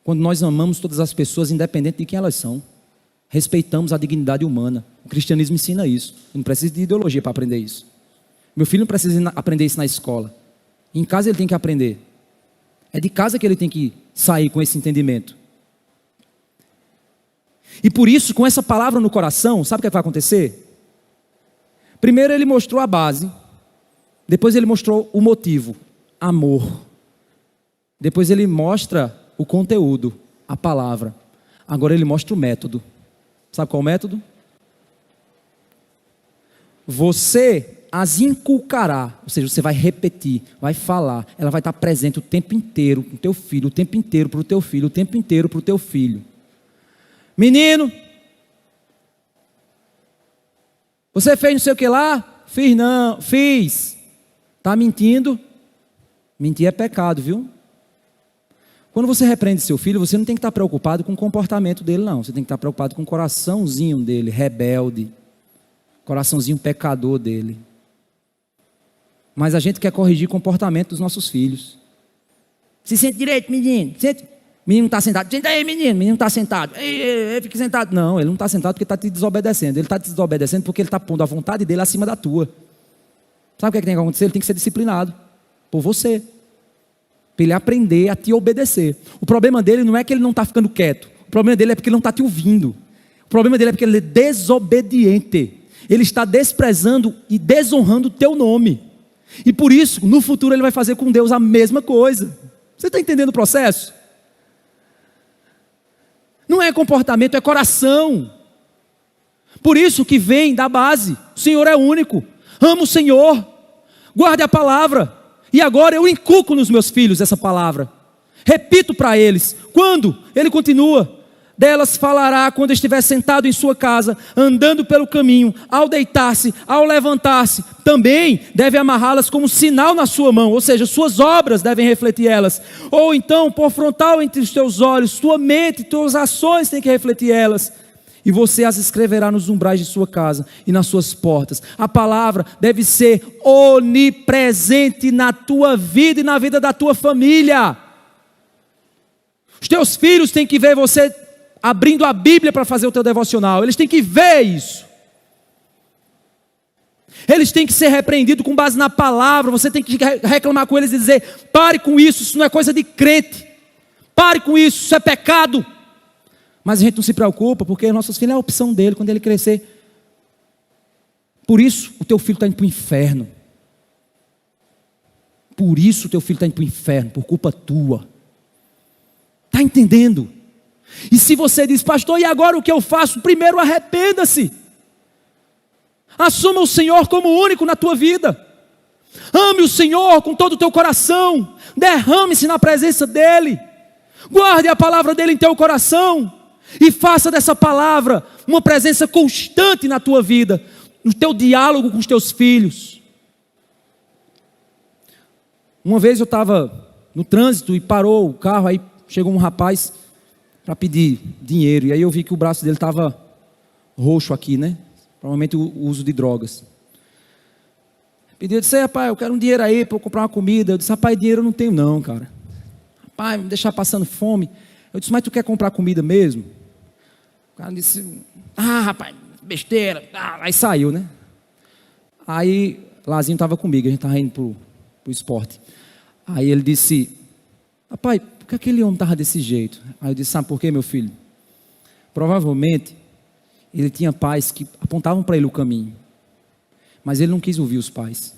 Quando nós amamos todas as pessoas, independente de quem elas são. Respeitamos a dignidade humana. O cristianismo ensina isso. Eu não preciso de ideologia para aprender isso. Meu filho não precisa aprender isso na escola. Em casa ele tem que aprender. É de casa que ele tem que sair com esse entendimento. E por isso, com essa palavra no coração, sabe o que vai acontecer? Primeiro ele mostrou a base. Depois ele mostrou o motivo. Amor. Depois ele mostra o conteúdo, a palavra. Agora ele mostra o método. Sabe qual é o método? Você as inculcará, ou seja, você vai repetir, vai falar, ela vai estar presente o tempo inteiro com o teu filho, o tempo inteiro para o teu filho, o tempo inteiro para o teu filho. Menino, Você fez não sei o que lá? Fiz não, fiz. Está mentindo? Mentir é pecado, viu? Quando você repreende seu filho, você não tem que estar preocupado com o comportamento dele, não. Você tem que estar preocupado com o coraçãozinho dele, rebelde. Coraçãozinho pecador dele. Mas a gente quer corrigir o comportamento dos nossos filhos. Se sente direito, menino. Sente. Menino está sentado. Senta aí, menino. Menino está sentado. Ei, fica sentado. Não, ele não está sentado porque está te desobedecendo. Ele está te desobedecendo porque ele está pondo a vontade dele acima da tua. Sabe o que, é que tem que acontecer? Ele tem que ser disciplinado por você. Para ele aprender a te obedecer. O problema dele não é que ele não está ficando quieto. O problema dele é porque ele não está te ouvindo. O problema dele é porque ele é desobediente. Ele está desprezando e desonrando o teu nome. E por isso, no futuro ele vai fazer com Deus a mesma coisa. Você está entendendo o processo? Não é comportamento, é coração. Por isso que vem da base. O Senhor é único. Amo o Senhor. Guarde a palavra. E agora eu inculco nos meus filhos essa palavra. Repito para eles. Quando? Ele continua. Delas falará quando estiver sentado em sua casa, andando pelo caminho, ao deitar-se, ao levantar-se. Também deve amarrá-las como sinal na sua mão, ou seja, suas obras devem refletir elas. Ou então, por frontal entre os teus olhos, tua mente, tuas ações têm que refletir elas. E você as escreverá nos umbrais de sua casa e nas suas portas. A palavra deve ser onipresente na tua vida e na vida da tua família. Os teus filhos têm que ver você abrindo a Bíblia para fazer o teu devocional. Eles têm que ver isso. Eles têm que ser repreendidos com base na palavra. Você tem que reclamar com eles e dizer: pare com isso, isso não é coisa de crente. Pare com isso, isso é pecado. Mas a gente não se preocupa, porque nossos filhos é a opção dele quando ele crescer. Por isso o teu filho está indo para o inferno. Por isso o teu filho está indo para o inferno, por culpa tua. Está entendendo? E se você diz: pastor, e agora o que eu faço? Primeiro arrependa-se. Assuma o Senhor como único na tua vida. Ame o Senhor com todo o teu coração. Derrame-se na presença dEle. Guarde a palavra dEle em teu coração. E faça dessa palavra uma presença constante na tua vida, no teu diálogo com os teus filhos. Uma vez eu estava no trânsito e parou o carro, aí chegou um rapaz para pedir dinheiro, e aí eu vi que o braço dele estava roxo aqui, né? Provavelmente o uso de drogas. Pediu, eu disse: rapaz, eu quero um dinheiro aí para eu comprar uma comida. Eu disse: rapaz, dinheiro eu não tenho não, cara. Rapaz, me deixar passando fome. Eu disse: mas tu quer comprar comida mesmo? O cara disse: rapaz, besteira. Aí saiu, né? Aí Lazinho estava comigo, a gente estava indo pro esporte. Aí ele disse: rapaz, por que aquele homem estava desse jeito? Aí eu disse: sabe por quê, meu filho? Provavelmente ele tinha pais que apontavam para ele o caminho, mas ele não quis ouvir os pais.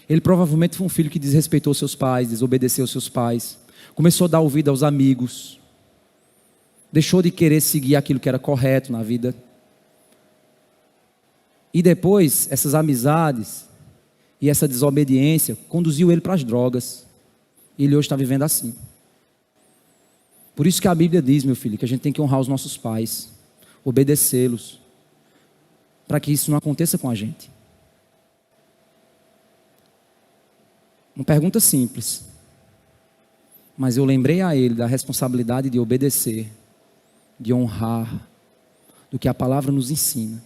Ele provavelmente foi um filho que desrespeitou seus pais, desobedeceu seus pais, começou a dar ouvido aos amigos, deixou de querer seguir aquilo que era correto na vida. E depois, essas amizades e essa desobediência conduziu ele para as drogas. E ele hoje está vivendo assim. Por isso que a Bíblia diz, meu filho, que a gente tem que honrar os nossos pais, obedecê-los, para que isso não aconteça com a gente. Uma pergunta simples, mas eu lembrei a ele da responsabilidade de obedecer, de honrar, do que a palavra nos ensina.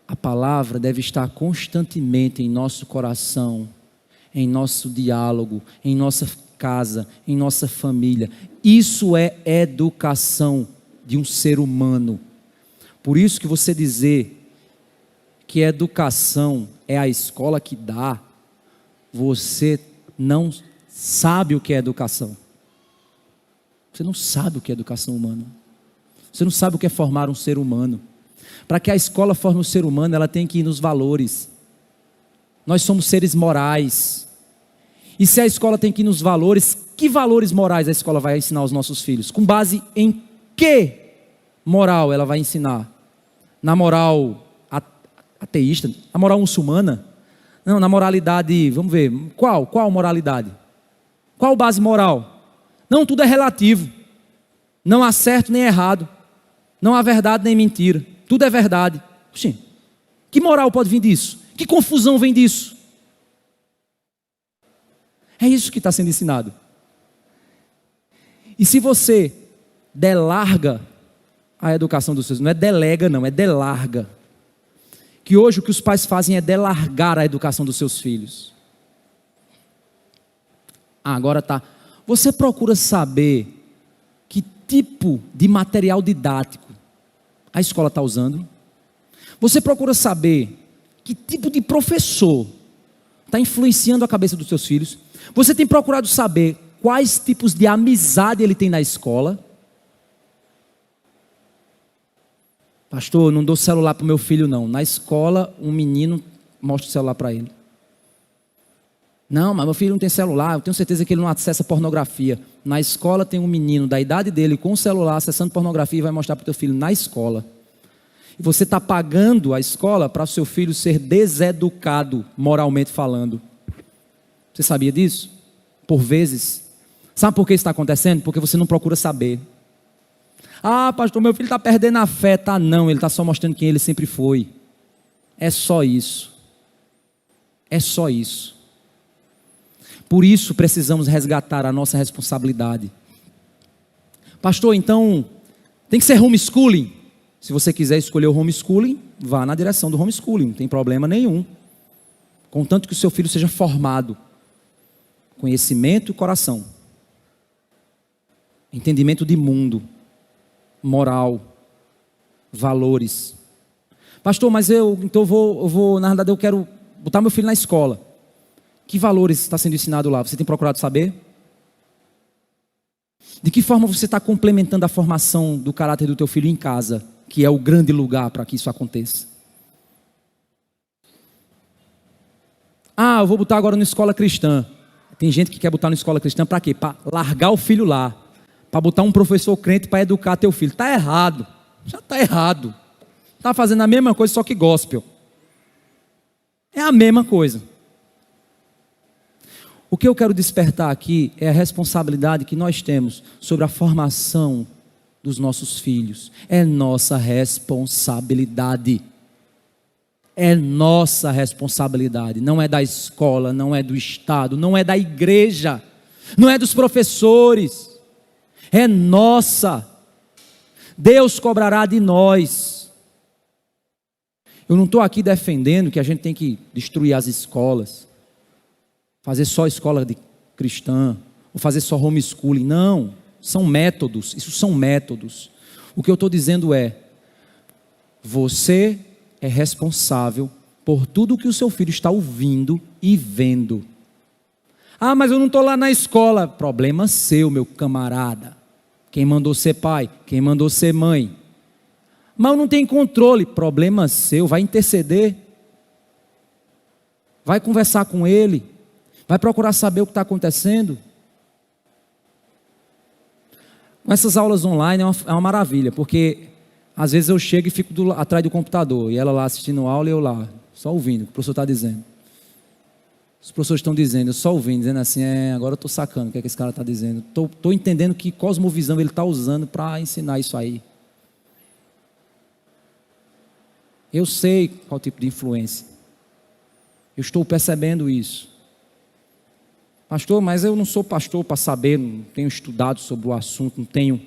A palavra deve estar constantemente em nosso coração, em nosso diálogo, em nossa casa, em nossa família. Isso é educação de um ser humano. Por isso que você dizer que educação é a escola que dá, você não sabe o que é educação. Você não sabe o que é educação humana. Você não sabe o que é formar um ser humano. Para que a escola forme um ser humano, ela tem que ir nos valores. Nós somos seres morais. E se a escola tem que ir nos valores, que valores morais a escola vai ensinar aos nossos filhos? Com base em que moral ela vai ensinar? Na moral ateísta? Na moral muçulmana? Não, na moralidade, vamos ver, qual moralidade? Qual base moral? Não, tudo é relativo. Não há certo nem errado. Não há verdade nem mentira. Tudo é verdade. Oxê, que moral pode vir disso? Que confusão vem disso? É isso que está sendo ensinado. E se você delarga a educação dos seus, não é delega não, é delarga. Que hoje o que os pais fazem é delargar a educação dos seus filhos. Agora tá. Você procura saber que tipo de material didático a escola está usando? Você procura saber que tipo de professor está influenciando a cabeça dos seus filhos? Você tem procurado saber quais tipos de amizade ele tem na escola? Pastor, eu não dou celular para o meu filho não. Na escola, um menino mostra o celular para ele. Não, mas meu filho não tem celular, eu tenho certeza que ele não acessa pornografia. Na escola tem um menino da idade dele com o celular acessando pornografia e vai mostrar para o teu filho na escola. E você está pagando a escola para o seu filho ser deseducado, moralmente falando. Você sabia disso? Por vezes. Sabe por que isso está acontecendo? Porque você não procura saber. Ah, pastor, meu filho está perdendo a fé. Tá, não, ele está só mostrando quem ele sempre foi. É só isso. É só isso. Por isso precisamos resgatar a nossa responsabilidade. Pastor, então tem que ser homeschooling. Se você quiser escolher o homeschooling, vá na direção do homeschooling, não tem problema nenhum. Contanto que o seu filho seja formado. Conhecimento e coração. Entendimento de mundo. Moral. Valores. Pastor, mas eu vou, na verdade eu quero botar meu filho na escola. Que valores está sendo ensinado lá? Você tem procurado saber? De que forma você está complementando a formação do caráter do teu filho em casa, que é o grande lugar para que isso aconteça? Ah, eu vou botar agora na escola cristã. Tem gente que quer botar na escola cristã para quê? Para largar o filho lá. Para botar um professor crente para educar teu filho. Está errado. Já está errado. Está fazendo a mesma coisa, só que gospel. É a mesma coisa. O que eu quero despertar aqui é a responsabilidade que nós temos sobre a formação dos nossos filhos. É nossa responsabilidade. É nossa responsabilidade. Não é da escola, não é do Estado, não é da igreja, não é dos professores. É nossa. Deus cobrará de nós. Eu não estou aqui defendendo que a gente tem que destruir as escolas. Fazer só escola cristã, ou fazer só homeschooling. Não, são métodos, isso são métodos. O que eu estou dizendo é, você é responsável por tudo que o seu filho está ouvindo e vendo. Ah, mas eu não estou lá na escola. Problema seu, meu camarada. Quem mandou ser pai? Quem mandou ser mãe? Mas eu não tenho controle. Problema seu, vai interceder. Vai conversar com ele. Vai procurar saber o que está acontecendo. Com essas aulas online é uma maravilha, porque às vezes eu chego e fico atrás do computador, e ela lá assistindo a aula e eu lá, só ouvindo o que o professor está dizendo. Os professores estão dizendo, eu só ouvindo, dizendo assim, agora eu estou sacando o que esse cara está dizendo. Estou entendendo que cosmovisão ele está usando para ensinar isso aí. Eu sei qual tipo de influência. Eu estou percebendo isso. Pastor, mas eu não sou pastor para saber, não tenho estudado sobre o assunto, não tenho.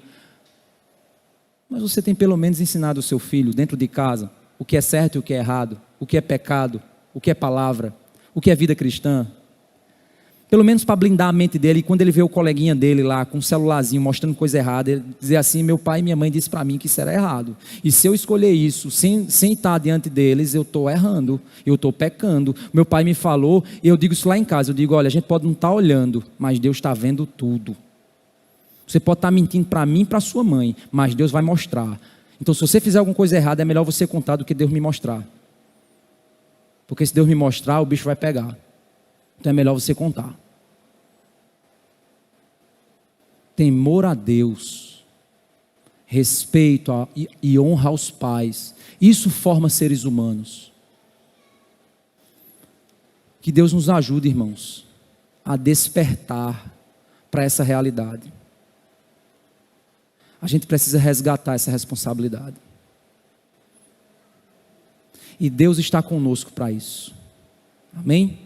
Mas você tem pelo menos ensinado o seu filho dentro de casa o que é certo e o que é errado, o que é pecado, o que é palavra, o que é vida cristã. Pelo menos para blindar a mente dele, e quando ele vê o coleguinha dele lá com um celularzinho mostrando coisa errada, ele dizer assim, meu pai e minha mãe disse para mim que isso era errado. E se eu escolher isso sem estar diante deles, eu estou errando, eu estou pecando. Meu pai me falou, e eu digo isso lá em casa, eu digo, olha, a gente pode não estar olhando, mas Deus está vendo tudo. Você pode estar mentindo para mim e para sua mãe, mas Deus vai mostrar. Então se você fizer alguma coisa errada, é melhor você contar do que Deus me mostrar. Porque se Deus me mostrar, o bicho vai pegar. Então é melhor você contar. Temor a Deus, respeito e honra aos pais, isso forma seres humanos. Que Deus nos ajude, irmãos, a despertar para essa realidade. A gente precisa resgatar essa responsabilidade. e Deus está conosco para isso. Amém?